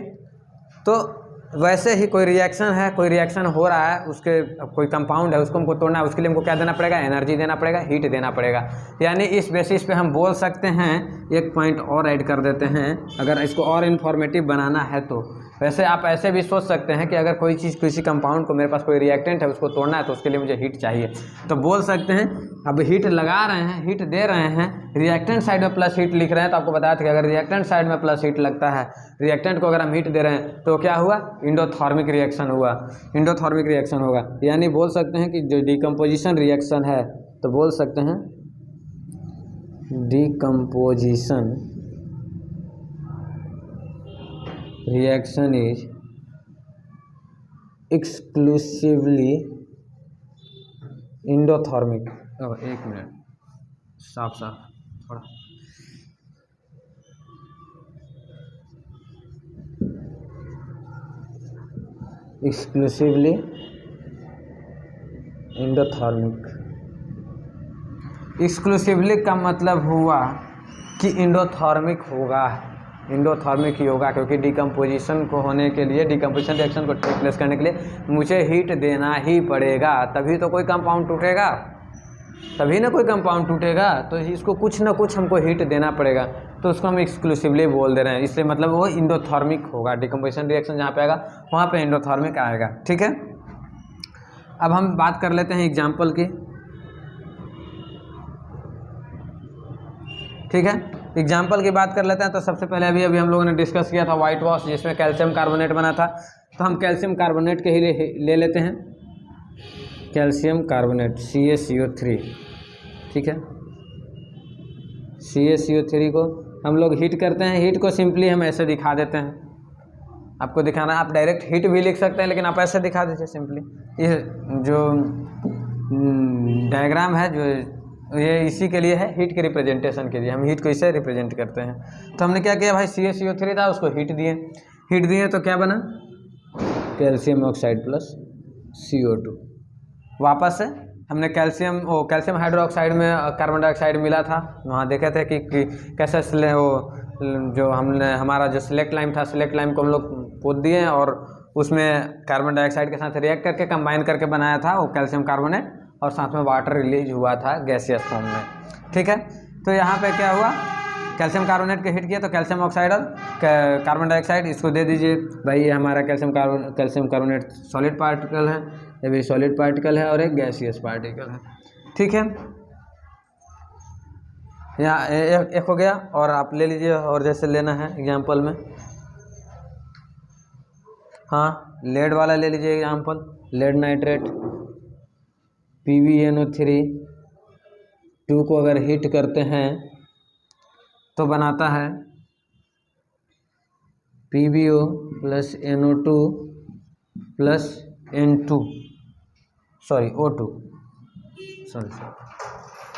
तो वैसे ही कोई रिएक्शन है, कोई रिएक्शन हो रहा है, उसके कोई कंपाउंड है, उसको हमको तोड़ना है, उसके लिए हमको क्या देना पड़ेगा, एनर्जी देना पड़ेगा, हीट देना पड़ेगा। यानी इस बेसिस पे हम बोल सकते हैं, एक पॉइंट और ऐड कर देते हैं, अगर इसको और इन्फॉर्मेटिव बनाना है तो। वैसे आप ऐसे भी सोच सकते हैं कि अगर कोई चीज़, किसी कंपाउंड को, मेरे पास कोई रिएक्टेंट है, उसको तोड़ना है, तो उसके लिए मुझे हीट चाहिए। तो बोल सकते हैं, अब हीट लगा रहे हैं, हीट दे रहे हैं, रिएक्टेंट साइड में प्लस हीट लिख रहे हैं, तो आपको बताया था कि अगर रिएक्टेंट साइड में प्लस हीट लगता है, रिएक्टेंट को अगर हम हीट दे रहे हैं, तो क्या हुआ, इंडोथर्मिक रिएक्शन हुआ, इंडोथर्मिक रिएक्शन होगा। यानी बोल सकते हैं कि जो डिकम्पोजिशन रिएक्शन है, तो बोल सकते हैं decomposition reaction is exclusively endothermic. एक मिनट, साफ थोड़ा, एक्सक्लूसिवली इंडोथर्मिक। एक्सक्लूसिवली का मतलब हुआ कि इंडोथर्मिक होगा, इंडोथर्मिक ही होगा, क्योंकि डिकम्पोजिशन को होने के लिए, डिकम्पोजिशन रिएक्शन को टेक प्लेस करने के लिए मुझे हीट देना ही पड़ेगा, तभी तो कोई कंपाउंड टूटेगा, तभी ना कोई कंपाउंड टूटेगा। तो इसको कुछ ना कुछ हमको हीट देना पड़ेगा, तो उसको हम एक्सक्लूसिवली बोल दे रहे हैं, इसलिए मतलब वो इंडोथर्मिक होगा। डिकम्पोजिशन रिएक्शन जहाँ पे आएगा वहाँ पे इंडोथर्मिक आएगा। ठीक है, अब हम बात कर लेते हैं एग्जाम्पल की। ठीक है, एग्जाम्पल की बात कर लेते हैं। तो सबसे पहले अभी हम लोगों ने डिस्कस किया था वाइट वॉश, जिसमें कैल्शियम कार्बोनेट बना था, तो हम कैल्शियम कार्बोनेट के ही ले लेते हैं, कैल्शियम कार्बोनेट CaCO3। ठीक है, CaCO3 को हम लोग हीट करते हैं, हीट को सिंपली हम ऐसे दिखा देते हैं। आपको दिखाना है, आप डायरेक्ट हीट भी लिख सकते हैं, लेकिन आप ऐसे दिखा दीजिए सिंपली। ये जो डायग्राम है जो ये इसी के लिए है, हीट के रिप्रेजेंटेशन के लिए, हम हीट को इससे रिप्रेजेंट करते हैं। तो हमने क्या किया भाई, CaCO3 था, उसको हीट दिए तो क्या बना, कैल्शियम ऑक्साइड प्लस CO2। वापस से हमने कैल्शियम हाइड्रोक्साइड में कार्बन डाइऑक्साइड मिला था, वहाँ देखे थे कि कैसे वो जो हमारा जो सिलेक्ट लाइम था, सिलेक्ट लाइम को हम लोग पोत दिए और उसमें कार्बन डाइऑक्साइड के साथ रिएक्ट करके कंबाइन करके बनाया था वो कैल्शियम कार्बोनेट, और साथ में वाटर रिलीज हुआ था गैसियस फॉर्म में। ठीक है, तो यहाँ पे क्या हुआ, कैल्शियम कार्बोनेट को हीट किया तो कैल्शियम ऑक्साइड और कार्बन डाइऑक्साइड, इसको दे दीजिए भाई, ये हमारा कैल्शियम कार्बोनेट सॉलिड पार्टिकल है, ये भी सॉलिड पार्टिकल है और एक गैसियस पार्टिकल है। ठीक है, यहाँ एक हो गया, और आप ले लीजिए और जैसे लेना है एग्जाम्पल में, हाँ लेड वाला ले लीजिए एग्जाम्पल, लेड नाइट्रेट PbNO3 2 को अगर हीट करते हैं तो बनाता है PbO plus NO2 plus N2 sorry O2 sorry.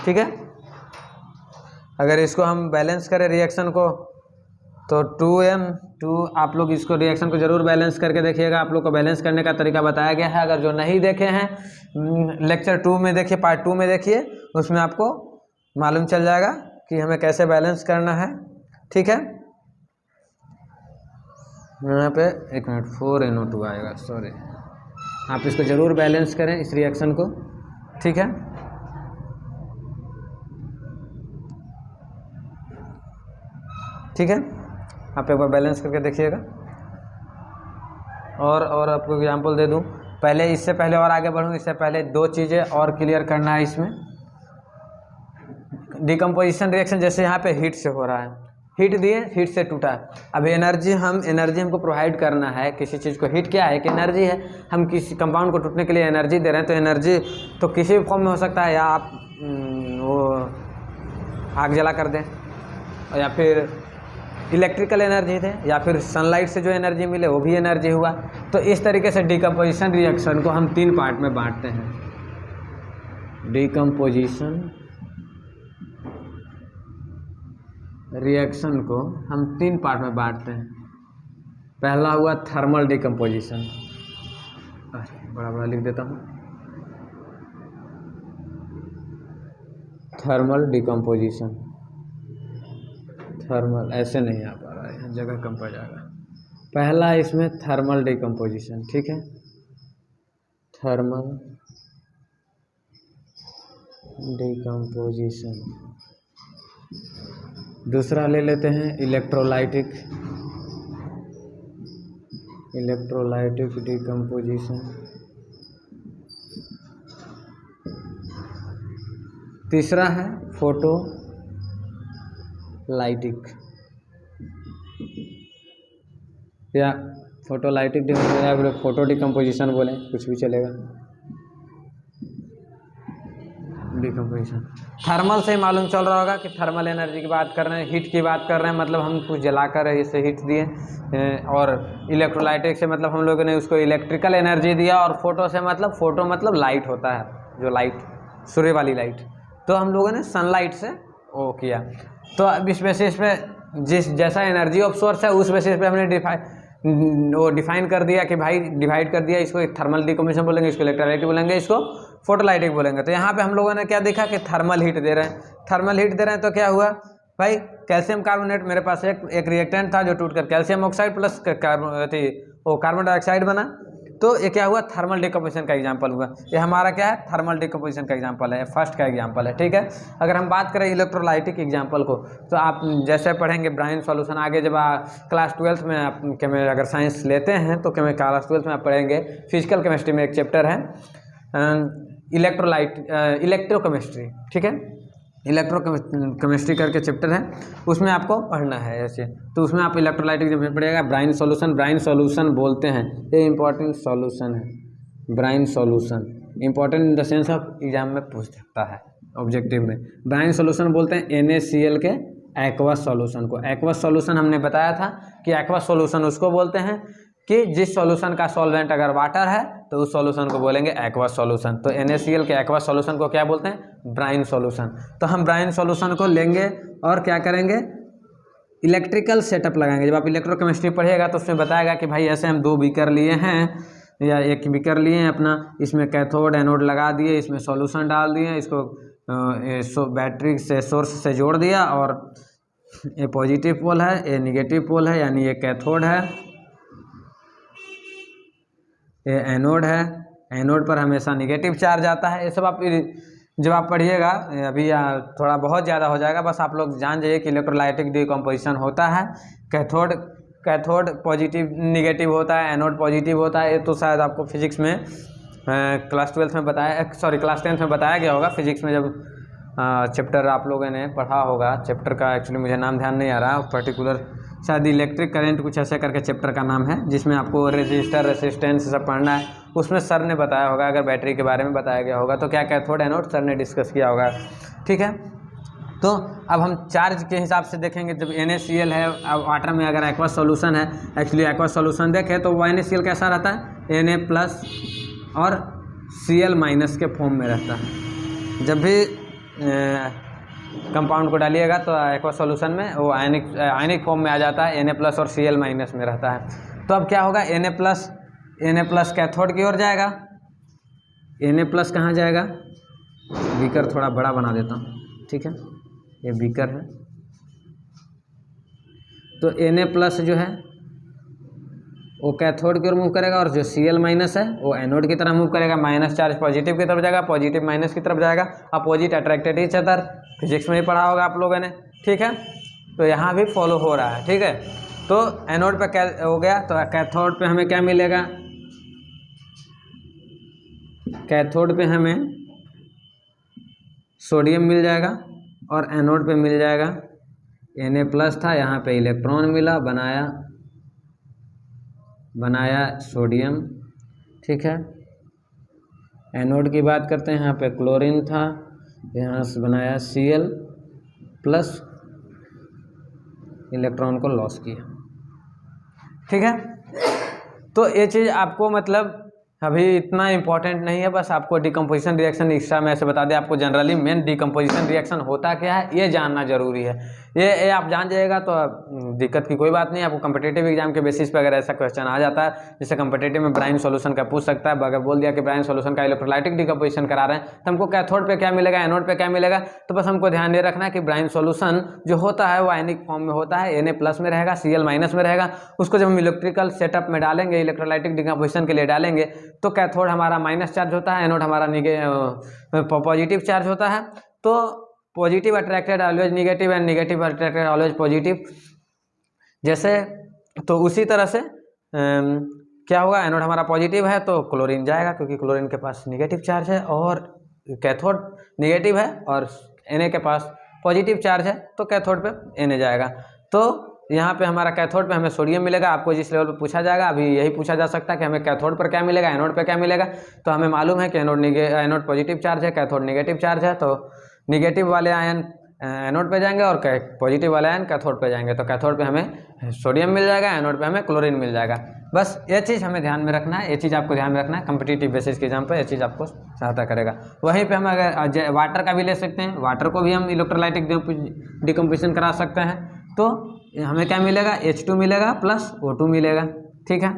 ठीक है, अगर इसको हम बैलेंस करें रिएक्शन को तो 2M2, आप लोग इसको रिएक्शन को ज़रूर बैलेंस करके देखिएगा, आप लोग को बैलेंस करने का तरीका बताया गया है। अगर जो नहीं देखे हैं लेक्चर 2 में देखिए, पार्ट 2 में देखिए, उसमें आपको मालूम चल जाएगा कि हमें कैसे बैलेंस करना है। ठीक है, यहाँ पे 1 मिनट 4NO2 आएगा, सॉरी, आप इसको ज़रूर बैलेंस करें इस रिएक्शन को। ठीक है, ठीक है, आप एक बार बैलेंस करके देखिएगा। और आपको एग्जांपल दे दूं, पहले इससे पहले और आगे बढ़ूं, इससे पहले 2 चीज़ें और क्लियर करना है इसमें। डिकम्पोजिशन रिएक्शन जैसे यहाँ पे हीट से हो रहा है, हीट दिए, हीट से टूटा। अब एनर्जी हमको प्रोवाइड करना है, किसी चीज़ को हीट क्या है कि एनर्जी है, हम किसी कंपाउंड को टूटने के लिए एनर्जी दे रहे हैं, तो एनर्जी तो किसी भी फॉर्म में हो सकता है, या आप वो आग जला कर दें, या फिर इलेक्ट्रिकल एनर्जी थे, या फिर सनलाइट से जो एनर्जी मिले वो भी एनर्जी हुआ। तो इस तरीके से डिकम्पोजिशन रिएक्शन को हम 3 पार्ट में बांटते हैं। डिकम्पोजिशन रिएक्शन को हम 3 पार्ट में बांटते हैं। पहला हुआ थर्मल डिकम्पोजिशन, बड़ा बड़ा लिख देता हूँ, थर्मल डिकम्पोजिशन, थर्मल ऐसे नहीं आ पा रहा है, जगह कम पड़ जाएगा। पहला इसमें थर्मल डिकम्पोजिशन, ठीक है, थर्मल डिकम्पोजिशन। दूसरा ले लेते हैं इलेक्ट्रोलाइटिक डिकम्पोजिशन। तीसरा है फोटोलाइटिक या फोटोलाइटिक डिकम्पोजिशन, या फिर फोटो डिकम्पोजिशन बोलें, कुछ भी चलेगा। डिकम्पोजिशन थर्मल से ही मालूम चल रहा होगा कि थर्मल एनर्जी की बात कर रहे हैं, हीट की बात कर रहे हैं, मतलब हम कुछ जलाकर इसे हीट दिए, और इलेक्ट्रोलाइटिक से मतलब हम लोगों ने उसको इलेक्ट्रिकल एनर्जी दिया, और फोटो से मतलब फोटो मतलब लाइट होता है, जो लाइट सूर्य वाली लाइट, तो हम लोगों ने सनलाइट से वो किया। तो अब इस बेसिस पे जैसा एनर्जी ऑफ सोर्स है उस बेसिस पे हमने डिफाइन कर दिया कि भाई डिवाइड कर दिया, इसको थर्मल डिकम्पोजिशन बोलेंगे, इसको इलेक्ट्रोलाइटिक बोलेंगे, इसको फोटोलाइटिक बोलेंगे। तो यहाँ पे हम लोगों ने क्या देखा कि थर्मल हीट दे रहे हैं, तो क्या हुआ भाई, कैल्शियम कार्बोनेट, मेरे पास एक रिएक्टेंट था जो टूटकर calcium oxide plus carbon dioxide बना, तो ये क्या हुआ, थर्मल डिकम्पोजिशन का एग्जांपल हुआ। ये हमारा क्या है, थर्मल डिकम्पोजिशन का एग्जांपल है, फर्स्ट का एग्जांपल है। ठीक है, अगर हम बात करें इलेक्ट्रोलाइटिक एग्जांपल को, तो आप जैसे पढ़ेंगे ब्राइन सॉल्यूशन, आगे जब क्लास 12th में आप अगर साइंस लेते हैं तो क्लास 12th में आप पढ़ेंगे, फिजिकल केमिस्ट्री में एक चैप्टर है इलेक्ट्रोकेमिस्ट्री, ठीक है, इलेक्ट्रोकेमिस्ट्री करके चैप्टर है, उसमें आपको पढ़ना है ऐसे। तो उसमें आप इलेक्ट्रोलाइटिक जब पढ़िएगा, ब्राइन सॉल्यूशन बोलते हैं, ये इंपॉर्टेंट सॉल्यूशन है। Brine solution important in the sense of exam में पूछ सकता है ऑब्जेक्टिव में। ब्राइन सॉल्यूशन बोलते हैं NaCl के एक्वस सॉल्यूशन को। एक्वस सॉल्यूशन हमने बताया था कि एक्वस सॉल्यूशन उसको बोलते हैं कि जिस सॉल्यूशन का सॉल्वेंट अगर वाटर है तो उस सॉल्यूशन को बोलेंगे एक्वस सॉल्यूशन। तो NaCl के एक्वस सॉल्यूशन को क्या बोलते हैं? Brine solution. तो हम ब्राइन सॉल्यूशन को लेंगे और क्या करेंगे? इलेक्ट्रिकल सेटअप लगाएंगे। जब आप इलेक्ट्रोकेमिस्ट्री पढ़िएगा तो उसमें बताएगा कि भाई ऐसे हम 2 बीकर लिए हैं या 1 बीकर लिए हैं अपना, इसमें कैथोड एनोड लगा दिए, इसमें सॉल्यूशन डाल दिए, इसको बैटरी से सोर्स से जोड़ दिया और ये पॉजिटिव पोल है, ये निगेटिव पोल है, यानी ये कैथोड है, ये एनोड है। एनोड पर हमेशा निगेटिव चार्ज आता है। ये सब आप जब आप पढ़िएगा, अभी थोड़ा बहुत ज़्यादा हो जाएगा, बस आप लोग जान जाइए कि इलेक्ट्रोलाइटिक डिकम्पोजिशन होता है। कैथोड पॉजिटिव निगेटिव होता है, एनोड पॉजिटिव होता है। ये तो शायद आपको फिजिक्स में क्लास 10 में बताया गया होगा। फिजिक्स में जब चैप्टर आप लोगों ने पढ़ा होगा, चैप्टर का एक्चुअली मुझे नाम ध्यान नहीं आ रहा, पर्टिकुलर शायद इलेक्ट्रिक करंट कुछ ऐसे करके चैप्टर का नाम है, जिसमें आपको रेजिस्टर रेसिस्टेंस सब पढ़ना है। उसमें सर ने बताया होगा, अगर बैटरी के बारे में बताया गया होगा तो क्या कैथोड एनोड सर ने डिस्कस किया होगा। ठीक है, तो अब हम चार्ज के हिसाब से देखेंगे। जब NaCl है, अब वाटर में अगर एक्वस सॉल्यूशन है, एक्चुअली एक्वस सॉल्यूशन देखें तो वो NaCl कैसा रहता है? Na प्लस और Cl माइनस के फॉर्म में रहता है। जब भी कंपाउंड को डालिएगा तो एक्वस सॉल्यूशन में वो आयनिक फॉर्म में आ जाता है, Na प्लस और Cl माइनस में रहता है। तो अब क्या होगा? Na प्लस कैथोड की ओर जाएगा। Na प्लस कहाँ जाएगा? बीकर थोड़ा बड़ा बना देता हूँ, ठीक है, ये बीकर है। तो Na प्लस जो है वो कैथोड की ओर मूव करेगा और जो Cl माइनस है वो एनोड की तरफ मूव करेगा। माइनस चार्ज पॉजिटिव की तरफ जाएगा, पॉजिटिव माइनस की तरफ जाएगा। Opposite attracted each other, physics में ही पढ़ा होगा आप लोगों ने। ठीक है, तो यहाँ भी फॉलो हो रहा है। ठीक है, तो एनोड पे क्या हो गया? तो कैथोड पे हमें क्या मिलेगा? कैथोड पे हमें सोडियम मिल जाएगा और एनोड पे मिल जाएगा Na प्लस था, यहाँ पे इलेक्ट्रॉन मिला, बनाया सोडियम। ठीक है, एनोड की बात करते हैं, यहाँ पे क्लोरीन था, यहाँ से बनाया Cl प्लस, इलेक्ट्रॉन को लॉस किया। ठीक है, तो ये चीज़ आपको मतलब अभी इतना इम्पोर्टेंट नहीं है, बस आपको डिकम्पोजिशन रिएक्शन एक्स्ट्रा में ऐसे बता दें। आपको जनरली मेन डिकम्पोजिशन रिएक्शन होता क्या है ये जानना जरूरी है। ये आप जान जाइएगा तो दिक्कत की कोई बात नहीं। आपको कम्पिटिटिव एग्जाम के बेसिस पे अगर ऐसा क्वेश्चन आ जाता है, जैसे कम्पिटिटिव में ब्राइन सॉल्यूशन का पूछ सकता है, अगर बोल दिया कि ब्राइन सॉल्यूशन का इलेक्ट्रोलाइटिक डिकम्पोजिशन करा रहे हैं तो हमको कैथोड पे क्या मिलेगा, एनोड पे क्या मिलेगा। तो बस हमको ध्यान ये रखना है कि ब्राइन सॉल्यूशन जो होता है वो आयनिक फॉर्म में होता है, Na प्लस में रहेगा, Cl माइनस में रहेगा। उसको जब हम इलेक्ट्रिकल सेटअप में डालेंगे, इलेक्ट्रोलाइटिक डिकम्पोजिशन के लिए डालेंगे, तो कैथोड हमारा माइनस चार्ज होता है, एनोड हमारा पॉजिटिव चार्ज होता है। तो positive attracted always negative and negative attracted always positive. जैसे तो उसी तरह से क्या होगा? एनोड हमारा पॉजिटिव है तो क्लोरीन जाएगा, क्योंकि क्लोरीन के पास निगेटिव चार्ज है, और कैथोड निगेटिव है और Na के पास पॉजिटिव चार्ज है, तो कैथोड पे Na जाएगा। तो यहाँ पे हमारा कैथोड पे हमें सोडियम मिलेगा। आपको जिस लेवल पे पूछा जाएगा, अभी यही पूछा जा सकता है कि हमें कैथोड पर क्या मिलेगा, एनोड पे क्या मिलेगा। तो हमें मालूम है कि एनोड पॉजिटिव चार्ज है, कैथोड निगेटिव चार्ज है। तो निगेटिव वाले आयन एनोड पे जाएंगे और पॉजिटिव वाले आयन कैथोड पे जाएंगे। तो कैथोड पे हमें सोडियम मिल जाएगा, एनोड पे हमें क्लोरीन मिल जाएगा। बस ये चीज़ हमें ध्यान में रखना है, ये चीज़ आपको ध्यान में रखना है। कम्पिटिटिव बेसिस के एग्जाम पर ये चीज़ आपको सहायता करेगा। वहीं पे हम अगर वाटर का भी ले सकते हैं, वाटर को भी हम इलेक्ट्रोलाइटिक डिकम्पोजिशन करा सकते हैं। तो हमें क्या मिलेगा? H2 मिलेगा प्लस O2 मिलेगा। ठीक है,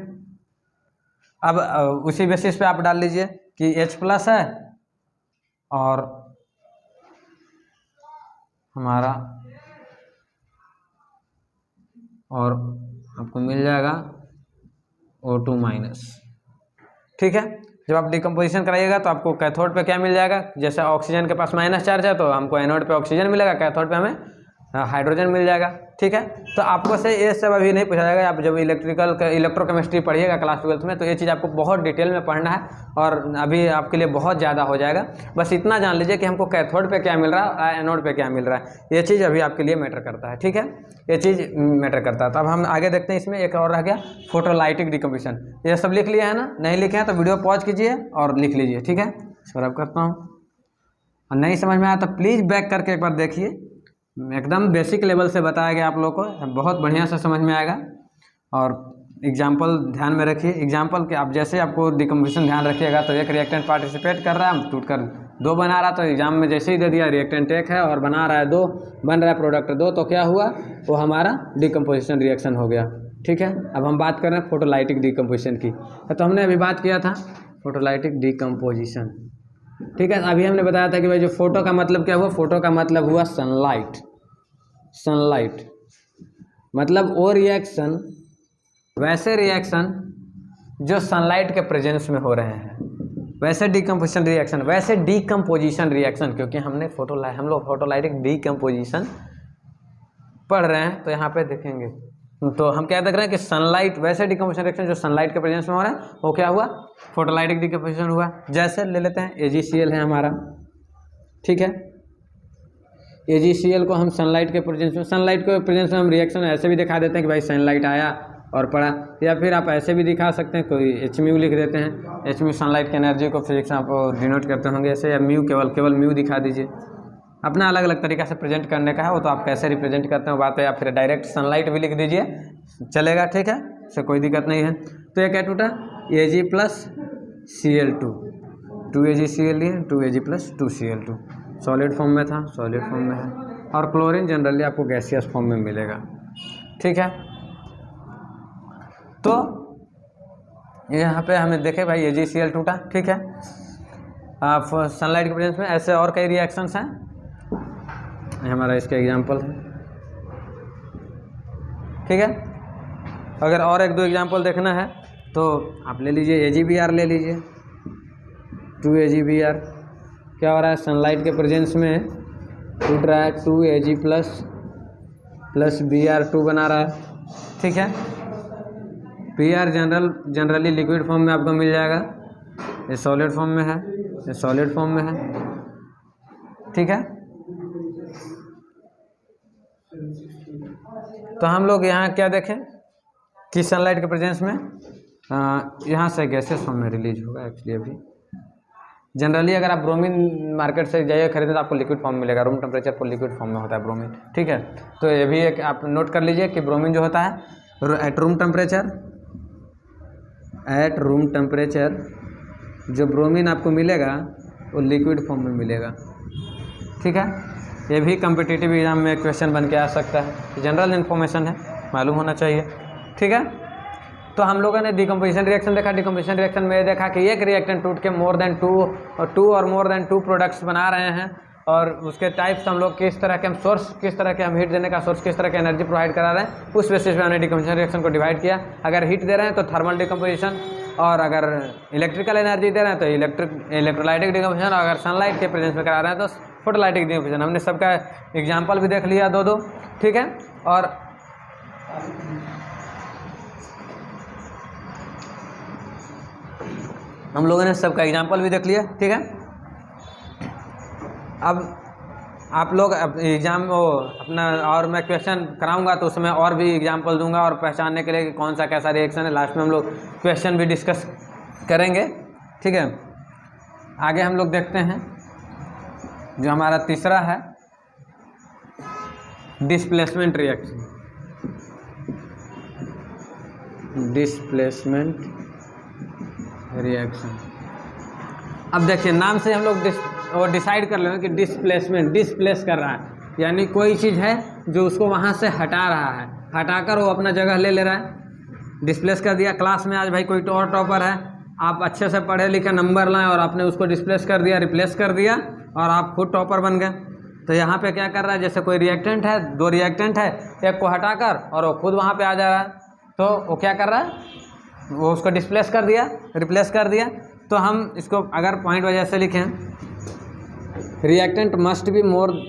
अब उसी बेसिस पे आप डाल लीजिए कि H प्लस है और हमारा और आपको मिल जाएगा O2 माइनस। ठीक है, जब आप डिकम्पोजिशन कराइएगा तो आपको कैथोड पे क्या मिल जाएगा? जैसे ऑक्सीजन के पास माइनस चार्ज है तो हमको एनोड पे ऑक्सीजन मिलेगा, कैथोड पे हमें हाइड्रोजन मिल जाएगा। ठीक है, तो आपको से ये सब अभी नहीं पूछा जाएगा। आप जब इलेक्ट्रोकेमिस्ट्री पढ़िएगा क्लास 12 में तो ये चीज़ आपको बहुत डिटेल में पढ़ना है, और अभी आपके लिए बहुत ज़्यादा हो जाएगा। बस इतना जान लीजिए कि हमको कैथोड पे क्या मिल रहा है, एनोड पे क्या मिल रहा है, ये चीज़ अभी आपके लिए मैटर करता है। ठीक है, ये चीज़ मैटर करता है। तो अब हम आगे देखते हैं। इसमें एक और रह गया फोटोलाइटिक डिकम्पोजिशन। ये सब लिख लिया है ना? नहीं लिखे हैं तो वीडियो पॉज कीजिए और लिख लीजिए। ठीक है, इसको रब करता हूँ, और नहीं समझ में आया तो प्लीज़ बैक करके एक बार देखिए, एकदम बेसिक लेवल से बताया गया आप लोग को, बहुत बढ़िया से समझ में आएगा। और एग्जाम्पल ध्यान में रखिए, एग्जाम्पल के आप जैसे आपको डिकम्पोजिशन ध्यान रखिएगा तो एक रिएक्टेंट पार्टिसिपेट कर रहा है, टूटकर 2 बना रहा, तो एग्जाम में जैसे ही दे दिया रिएक्टेंट 1 है और बना रहा है 2, बन रहा है प्रोडक्ट 2, तो क्या हुआ, वो हमारा डिकम्पोजिशन रिएक्शन हो गया। ठीक है, अब हम बात कर रहे हैं फोटोलाइटिक डिकम्पोजिशन की। तो हमने अभी बात किया था फोटोलाइटिक डिकम्पोजिशन। ठीक है, अभी हमने बताया था कि भाई जो फोटो का मतलब क्या हुआ, फोटो का मतलब हुआ सनलाइट। सनलाइट मतलब वो रिएक्शन, वैसे रिएक्शन जो सनलाइट के प्रेजेंस में हो रहे हैं, वैसे डिकम्पोजिशन रिएक्शन, वैसे डिकम्पोजिशन रिएक्शन, क्योंकि हम लोग फोटोलाइटिक डिकम्पोजिशन पढ़ रहे हैं तो यहाँ पे देखेंगे तो हम क्या देख रहे हैं कि सनलाइट, वैसे डिकम्पोजिशन रिएक्शन जो सनलाइट के प्रेजेंस में हो रहा है वो क्या हुआ, फोटोलाइटिक डिकम्पोजिशन हुआ। जैसे ले लेते हैं AgCl है हमारा, ठीक है, AgCl को हम सनलाइट के प्रेजेंस में हम रिएक्शन ऐसे भी दिखा देते हैं कि भाई सनलाइट आया और पड़ा, या फिर आप ऐसे भी दिखा सकते हैं, कोई Hμ लिख देते हैं, Hμ सनलाइट की एनर्जी को फिजिक्स में आप डिनोट करते होंगे ऐसे, या म्यू केवल म्यू दिखा दीजिए। अपना अलग अलग तरीका से प्रेजेंट करने का है, वो तो आप कैसे रिप्रेजेंट करते हो बात है, या फिर डायरेक्ट सनलाइट भी लिख दीजिए चलेगा। ठीक है, इससे कोई दिक्कत नहीं है। तो ये क्या टूटा, Ag प्लस Cl2, 2AgCl लिए, 2Ag plus 2Cl2, solid form में था, सॉलिड फॉर्म में है। और क्लोरीन जनरली आपको गैसियस फॉर्म में मिलेगा। ठीक है, तो यहाँ पे हमें देखे भाई AgCl टूटा। ठीक है, आप सनलाइट के प्रेजेंस में ऐसे और कई रिएक्शंस हैं, हमारा इसका एग्जांपल है। ठीक है, अगर और 1-2 एग्जांपल देखना है तो आप ले लीजिए, AgBr ले लीजिए, 2AgBr क्या हो रहा है, सनलाइट के प्रेजेंस में टूट रहा है, 2Ag प्लस Br2 बना रहा है। ठीक है, Br जनरली लिक्विड फॉर्म में आपको मिल जाएगा, ये सॉलिड फॉर्म में है, ये सॉलिड फॉर्म में है। ठीक है, तो हम लोग यहाँ क्या देखें कि सनलाइट के प्रेजेंस में यहाँ से गैसेस फॉर्म में रिलीज होगा। एक्चुअली अभी जनरली अगर आप ब्रोमीन मार्केट से जाइए खरीदें तो आपको लिक्विड फॉर्म मिलेगा, रूम टेम्परेचर पर लिक्विड फॉर्म में होता है ब्रोमीन। ठीक है, तो ये भी एक आप नोट कर लीजिए कि ब्रोमीन जो होता है एट रूम टेम्परेचर जो ब्रोमीन आपको मिलेगा वो लिक्विड फॉर्म में मिलेगा। ठीक है, ये भी कम्पिटिटिव एग्जाम में क्वेश्चन बन के आ सकता है, जनरल इन्फॉर्मेशन है, मालूम होना चाहिए। ठीक है, तो हम लोगों ने डिकम्पोजिशन रिएक्शन देखा। डिकम्पोजिशन रिएक्शन में देखा कि एक रिएक्टेंट टूट के मोर देन टू प्रोडक्ट्स बना रहे हैं, और उसके टाइप्स हम लोग किस तरह के हम सोर्स, किस तरह के हम हीट देने का सोर्स, किस तरह की एनर्जी प्रोवाइड करा रहे हैं, उस बेसिस पे हमने डिकम्पोजिशन रिएक्शन को डिवाइड किया। अगर हीट दे रहे हैं तो थर्मल डिकम्पोजिशन, और अगर इलेक्ट्रिकल एनर्जी दे रहे हैं तो इलेक्ट्रोलाइटिक डिकम्पोजिशन, और अगर सनलाइट के प्रेजेंस में करा रहे हैं तो फोटोलाइटिक डिकम्पोजिशन। हमने सबका एग्जाम्पल भी देख लिया 2-2। ठीक है, और हम लोगों ने सबका एग्जाम्पल भी देख लिया। ठीक है, अब आप लोग एग्जाम वो अपना, और मैं क्वेश्चन कराऊंगा तो उसमें और भी एग्जाम्पल दूंगा और पहचानने के लिए कि कौन सा कैसा रिएक्शन है। लास्ट में हम लोग क्वेश्चन भी डिस्कस करेंगे। ठीक है, आगे हम लोग देखते हैं जो हमारा तीसरा है डिस्प्लेसमेंट रिएक्शन। डिस्प्लेसमेंट रिएक्शन, अब देखिए नाम से हम लोग डिसाइड कर लेंगे कि डिस्प्लेसमेंट, डिस्प्लेस कर रहा है, यानी कोई चीज़ है जो उसको वहाँ से हटा रहा है, हटाकर वो अपना जगह ले ले रहा है। डिस्प्लेस कर दिया। क्लास में आज भाई कोई और टॉपर है, आप अच्छे से पढ़े लिखे नंबर लाएं और आपने उसको डिस्प्लेस कर दिया, रिप्लेस कर दिया, और आप खुद टॉपर बन गए। तो यहाँ पे क्या कर रहा है, जैसे कोई रिएक्टेंट है, 2 रिएक्टेंट है, एक को हटाकर और वो खुद वहाँ पे आ जा रहा है, तो वो क्या कर रहा है, वो उसको डिस्प्लेस कर दिया, रिप्लेस कर दिया। तो हम इसको अगर पॉइंट वजह से लिखें, रिएक्टेंट मस्ट बी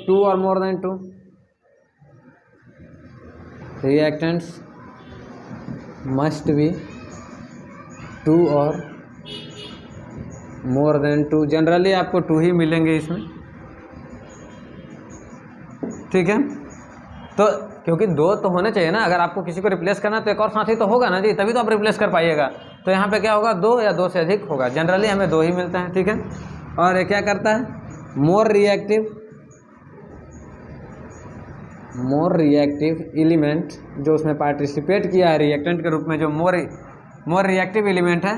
2 और more than 2, reactants must be 2 और मोर देन 2। जनरली आपको 2 ही मिलेंगे इसमें। ठीक है, तो क्योंकि 2 तो होने चाहिए ना, अगर आपको किसी को रिप्लेस करना तो एक और साथी तो होगा ना जी, तभी तो आप रिप्लेस कर पाइएगा। तो यहाँ पे क्या होगा, 2 या 2 से अधिक होगा। जनरली हमें 2 ही मिलते हैं। ठीक है, और ये क्या करता है, more reactive more reactive element जो उसमें पार्टिसिपेट किया है रिएक्टेंट के रूप में, जो मोर रिएक्टिव एलिमेंट है,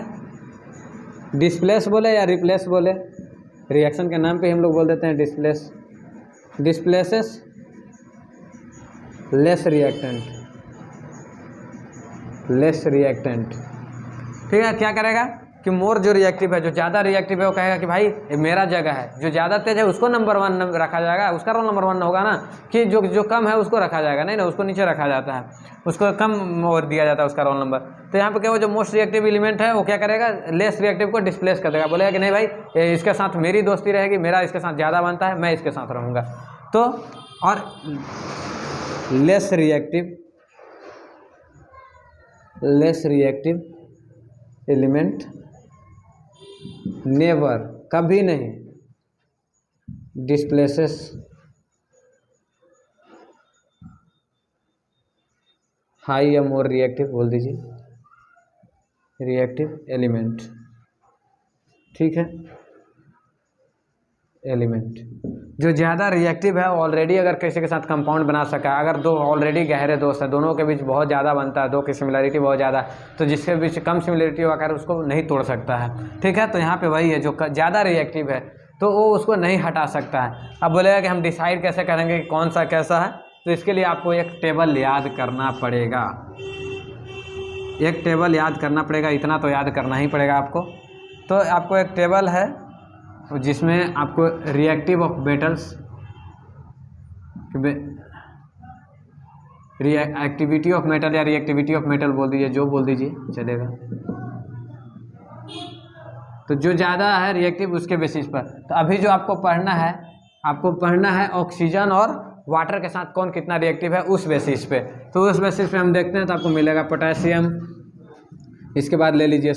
डिस्प्लेस बोले या रिप्लेस बोले, रिएक्शन के नाम पे हम लोग बोल देते हैं डिस्प्लेसेस लेस रिएक्टेंट। ठीक है, क्या करेगा कि मोर जो रिएक्टिव है, जो ज़्यादा रिएक्टिव है, वो कहेगा कि भाई ये मेरा जगह है, जो ज़्यादा तेज है उसको नंबर 1 रखा जाएगा, उसका रोल नंबर 1 होगा ना, कि जो कम है उसको रखा जाएगा, नहीं ना, उसको नीचे रखा जाता है, उसको कम और दिया जाता है उसका रोल नंबर। तो यहाँ पे क्या, वो जो मोस्ट रिएक्टिव एलिमेंट है वो क्या करेगा, लेस रिएक्टिव को डिस्प्लेस कर देगा, बोलेगा कि नहीं भाई इसके साथ मेरी दोस्ती रहेगी, मेरा इसके साथ ज़्यादा बनता है, मैं इसके साथ रहूँगा। तो और लेस रिएक्टिव एलिमेंट नेवर, कभी नहीं, डिस्प्लेसेस हाई या मोर रिएक्टिव, बोल दीजिए रिएक्टिव एलिमेंट। ठीक है, एलिमेंट जो ज़्यादा रिएक्टिव है, ऑलरेडी अगर किसी के साथ कंपाउंड बना सका, अगर दो ऑलरेडी गहरे दोस्त हैं, दोनों के बीच बहुत ज़्यादा बनता है, दो की सिमिलरिटी बहुत ज़्यादा, तो जिसके बीच कम सिमिलरिटी होकर उसको नहीं तोड़ सकता है। ठीक है, तो यहाँ पे वही है, जो ज़्यादा रिएक्टिव है तो वो उसको नहीं हटा सकता है। अब बोलेगा कि हम डिसाइड कैसे करेंगे कि कौन सा कैसा है, तो इसके लिए आपको एक टेबल याद करना पड़ेगा, इतना तो याद करना ही पड़ेगा आपको। तो आपको एक टेबल है जिसमें आपको reactive of metals, activity of metal या रिएक्टिविटी ऑफ मेटल बोल दीजिए, जो बोल दीजिए चलेगा। तो जो ज़्यादा है रिएक्टिव उसके बेसिस पर, तो अभी जो आपको पढ़ना है ऑक्सीजन और वाटर के साथ कौन कितना रिएक्टिव है उस बेसिस पे। तो उस बेसिस पे हम देखते हैं, तो आपको मिलेगा पोटेशियम, इसके बाद ले लीजिए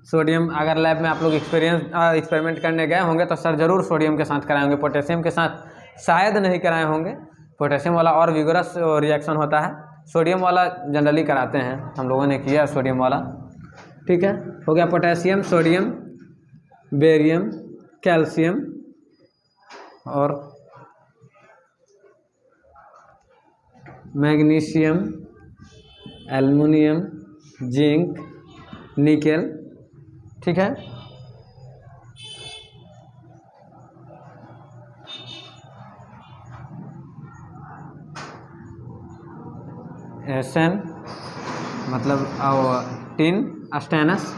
सोडियम। अगर लैब में आप लोग एक्सपेरिमेंट करने गए होंगे तो सर ज़रूर सोडियम के साथ कराए होंगे, पोटेशियम के साथ शायद नहीं कराए होंगे। पोटेशियम वाला और विगोरस रिएक्शन होता है, सोडियम वाला जनरली कराते हैं, हम लोगों ने किया सोडियम वाला। ठीक है, हो गया पोटेशियम, सोडियम, बेरियम, कैल्शियम और मैग्नीशियम, एल्युमिनियम, जिंक, निकेल। ठीक है, एसएन मतलब टिन, स्टेनस।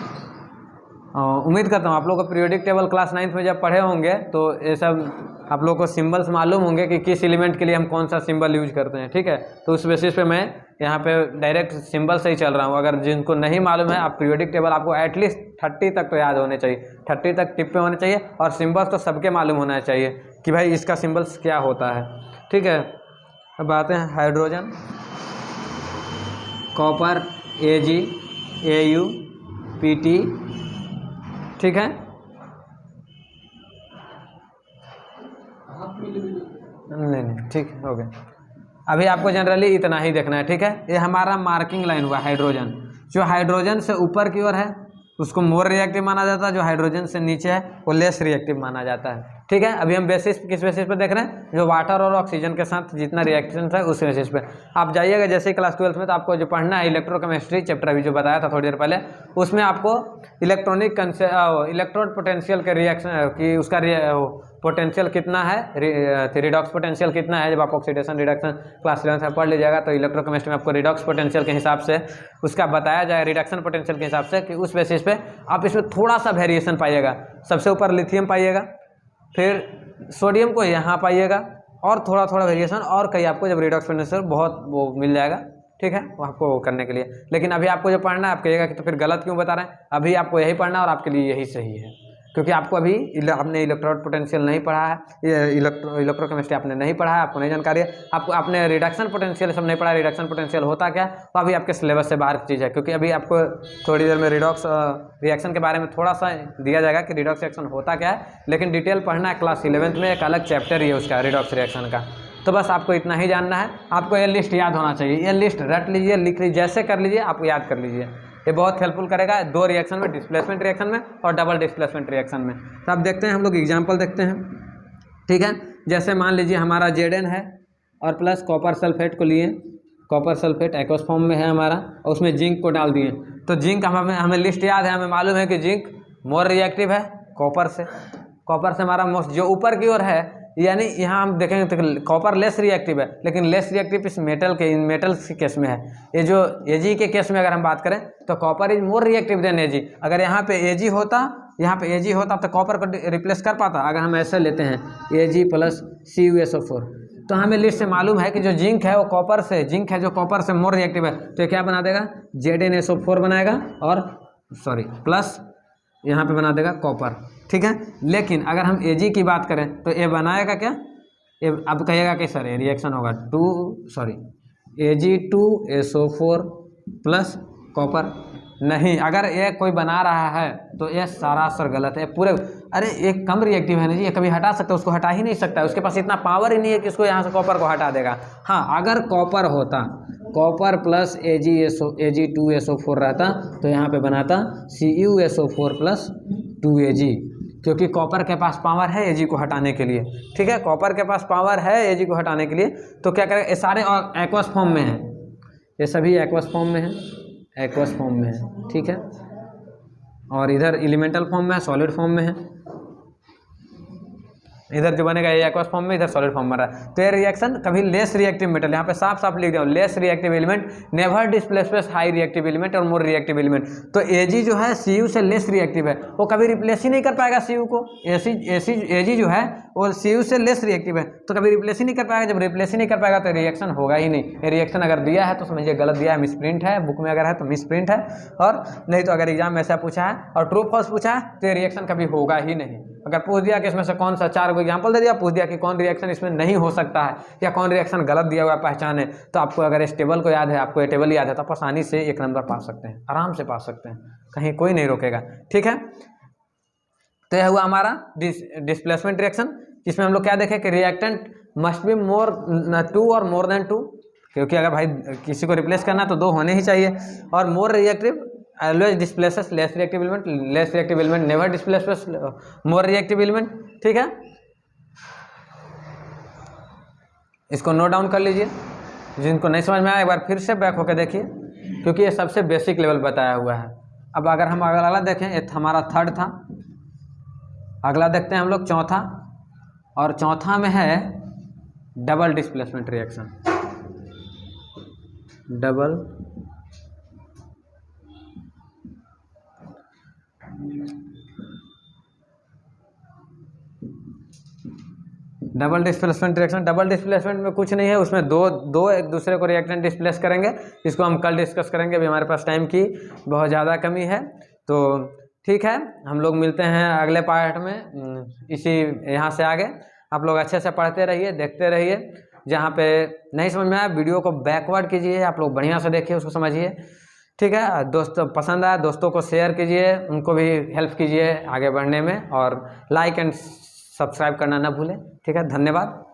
उम्मीद करता हूँ आप लोग को पीरियोडिक टेबल क्लास 9th में जब पढ़े होंगे तो ये सब आप लोग को सिंबल्स मालूम होंगे कि किस एलिमेंट के लिए हम कौन सा सिंबल यूज करते हैं। ठीक है, तो उस बेसिस पे मैं यहाँ पे डायरेक्ट सिंबल से ही चल रहा हूँ। अगर जिनको नहीं मालूम है, आप पीरियोडिक टेबल आपको एटलीस्ट 30 तक तो याद होने चाहिए, 30 तक टिप पे होने चाहिए, और सिंबल्स तो सबके मालूम होना चाहिए कि भाई इसका सिंबल्स क्या होता है। ठीक है, अब आते हैं hydrogen, copper Ag, Au, Pt। ठीक है, नहीं ठीक हो गया। अभी आपको जनरली इतना ही देखना है। ठीक है, ये हमारा मार्किंग लाइन हुआ हाइड्रोजन। जो हाइड्रोजन से ऊपर की ओर है उसको मोर रिएक्टिव माना जाता है, जो हाइड्रोजन से नीचे है वो लेस रिएक्टिव माना जाता है। ठीक है, अभी हम किस बेसिस पे देख रहे हैं, जो वाटर और ऑक्सीजन के साथ जितना रिएक्शन है उस बेसिस पे। आप जाइएगा जैसे ही क्लास 12th में, तो आपको जो पढ़ना है इलेक्ट्रोकेमिस्ट्री चैप्टर, अभी जो बताया था थोड़ी देर पहले, उसमें आपको इलेक्ट्रोड पोटेंशियल के रिएक्शन की उसका पोटेंशियल कितना है, रिडॉक्स पोटेंशियल कितना है, जब आप ऑक्सीडेशन रिडक्शन क्लास 11th में पढ़ लीजिएगा तो इलेक्ट्रोकेमिस्ट्री में आपको रिडॉक्स पोटेंशियल के हिसाब से उसका बताया जाए, रिडक्शन पोटेंशियल के हिसाब से, कि उस बेसिस पे आप इसमें थोड़ा सा वेरिएशन पाइएगा। सबसे ऊपर लिथियम पाइएगा, फिर सोडियम को यहाँ पाइएगा, और थोड़ा थोड़ा वेरिएशन और कहीं आपको जब रिडॉक्स पोटेंशियल बहुत वो मिल जाएगा। ठीक है, वो आपको वो करने के लिए। लेकिन अभी आपको जो पढ़ना है, आप कहिएगा कि तो फिर गलत क्यों बता रहे हैं, अभी आपको यही पढ़ना है और आपके लिए यही सही है, क्योंकि आपको अभी आपने इलेक्ट्रोड पोटेंशियल नहीं पढ़ा है, ये इलेक्ट्रोकेमिस्ट्री आपने नहीं पढ़ा है, आपको नहीं जानकारी है, आपको आपने रिडक्शन पोटेंशियल सब नहीं पढ़ा है। रिडक्शन पोटेंशियल होता क्या, तो अभी आपके सिलेबस से बाहर की चीज़ है, क्योंकि अभी आपको थोड़ी देर में रिडॉक्स रिएक्शन के बारे में थोड़ा सा दिया जाएगा कि रिडॉक्स रिएक्शन होता क्या है, लेकिन डिटेल पढ़ना है क्लास 11th में, एक अलग चैप्टर ही है उसका रिडॉक्स रिएक्शन का। तो बस आपको इतना ही जानना है, आपको ये लिस्ट याद होना चाहिए, ये लिस्ट रट लीजिए, लिख लीजिए, जैसे कर लीजिए, आप याद कर लीजिए, ये बहुत हेल्पफुल करेगा 2 रिएक्शन में, डिस्प्लेसमेंट रिएक्शन में और डबल डिस्प्लेसमेंट रिएक्शन में। तो अब देखते हैं, हम लोग एग्जांपल देखते हैं। ठीक है, जैसे मान लीजिए हमारा Zn है और प्लस कॉपर सल्फेट को लिए, कॉपर सल्फेट एक्वस फॉर्म में है हमारा, और उसमें जिंक को डाल दिए। तो जिंक हमें लिस्ट याद है, हमें मालूम है कि जिंक मोर रिएक्टिव है कॉपर से। कॉपर से हमारा मोस्ट जो ऊपर की ओर है, यानी यहाँ हम देखेंगे तो कॉपर लेस रिएक्टिव है, लेकिन लेस रिएक्टिव इस मेटल के, इन मेटल्स के केस में है। ये जो Ag के केस में अगर हम बात करें तो copper is more reactive than Ag। अगर यहाँ पे Ag होता, यहाँ पे Ag होता तो कॉपर को रिप्लेस कर पाता। अगर हम ऐसे लेते हैं Ag प्लस CuSO4, तो हमें लिस्ट से मालूम है कि जो जिंक है वो कॉपर से, जिंक है जो कॉपर से मोर रिएक्टिव है, तो ये क्या बना देगा, ZnSO4 बनाएगा, और प्लस यहाँ पे बना देगा कॉपर, ठीक है। लेकिन अगर हम Ag की बात करें तो ये बनाएगा क्या, ये अब कहिएगा कि सर ये रिएक्शन होगा Ag2SO4 प्लस कॉपर। नहीं, अगर ये कोई बना रहा है तो ये सरासर गलत है पूरे। अरे एक कम रिएक्टिव है ना जी, ये कभी हटा सकता है, उसको हटा ही नहीं सकता, उसके पास इतना पावर ही नहीं है कि उसको यहाँ से कॉपर को हटा देगा। हाँ, अगर कॉपर होता, कॉपर प्लस Ag2SO4 रहता तो यहाँ पे बनाता CuSO4 प्लस 2Ag, क्योंकि कॉपर के पास पावर है Ag को हटाने के लिए, ठीक है। कॉपर के पास पावर है Ag को हटाने के लिए, तो क्या करेगा, ये सारे एक्वस फॉर्म में है, ये सभी एक्वस फॉर्म में है, एक्वस फॉर्म में है, ठीक है। और इधर एलिमेंटल फॉर्म में है, सॉलिड फॉर्म में है। इधर जो बनेगा ये एक्वस फॉर्म में, इधर सॉलिड फॉर्म में रहा है। तो ये रिएक्शन कभी लेस रिएक्टिव मेटल, यहाँ पे साफ साफ लिख दिया, less reactive element never displaces high reactive element और मोर रिएक्टिव एलिमेंट। तो Ag जो है Cu से लेस रिएक्टिव है, वो कभी रिप्लेस ही नहीं कर पाएगा Cu को। Ag जो है वो Cu से लेस रिएक्टिव है, तो कभी रिप्लेस ही नहीं कर पाएगा। जब रिप्लेस ही नहीं कर पाएगा तो रिएक्शन होगा ही नहीं। ये रिएक्शन अगर दिया है तो समझिए गलत दिया है, मिसप्रिंट है, बुक में अगर है तो मिसप्रिंट है, और नहीं तो अगर एग्जाम में ऐसा पूछा है और ट्रू फॉल्स पूछा है तो ये रिएक्शन कभी होगा ही नहीं। अगर पूछ दिया कि इसमें से कौन सा, 4 को एग्जाम्पल दे दिया, पूछ दिया कि कौन रिएक्शन इसमें नहीं हो सकता है या कौन रिएक्शन गलत दिया हुआ है पहचाने, तो आपको अगर इस टेबल को याद है, आपको ये टेबल याद है, तो आप आसानी से 1 नंबर पा सकते हैं, आराम से पा सकते हैं, कहीं कोई नहीं रोकेगा, ठीक है। तो यह हुआ हमारा डिस्प्लेसमेंट रिएक्शन, जिसमें हम लोग क्या देखें कि रिएक्टेंट मस्ट बी मोर 2 और मोर देन 2, क्योंकि अगर भाई किसी को रिप्लेस करना तो 2 होने ही चाहिए। और more reactive always displaces less reactive element, less reactive element never displaces more reactive element, ठीक है। इसको नोट डाउन कर लीजिए, जिनको नहीं समझ में आया एक बार फिर से बैक होकर देखिए, क्योंकि ये सबसे बेसिक लेवल बताया हुआ है। अब अगर हम अगला देखें, ये हमारा 3rd था, अगला देखते हैं हम लोग 4था, और 4था में है double displacement reaction. Double displacement reaction, double displacement में कुछ नहीं है, उसमें दो एक दूसरे को रिएक्टेंट डिस्प्लेस करेंगे। इसको हम कल डिस्कस करेंगे, अभी हमारे पास टाइम की बहुत ज़्यादा कमी है। तो ठीक है, हम लोग मिलते हैं अगले पार्ट में, इसी यहाँ से आगे। आप लोग अच्छे से पढ़ते रहिए, देखते रहिए। जहाँ पे नहीं समझ में आया वीडियो को बैकवर्ड कीजिए, आप लोग बढ़िया से देखिए, उसको समझिए, ठीक है। दोस्तों पसंद आया, दोस्तों को शेयर कीजिए, उनको भी हेल्प कीजिए आगे बढ़ने में, और लाइक एंड सब्सक्राइब करना ना भूलें, ठीक है। धन्यवाद।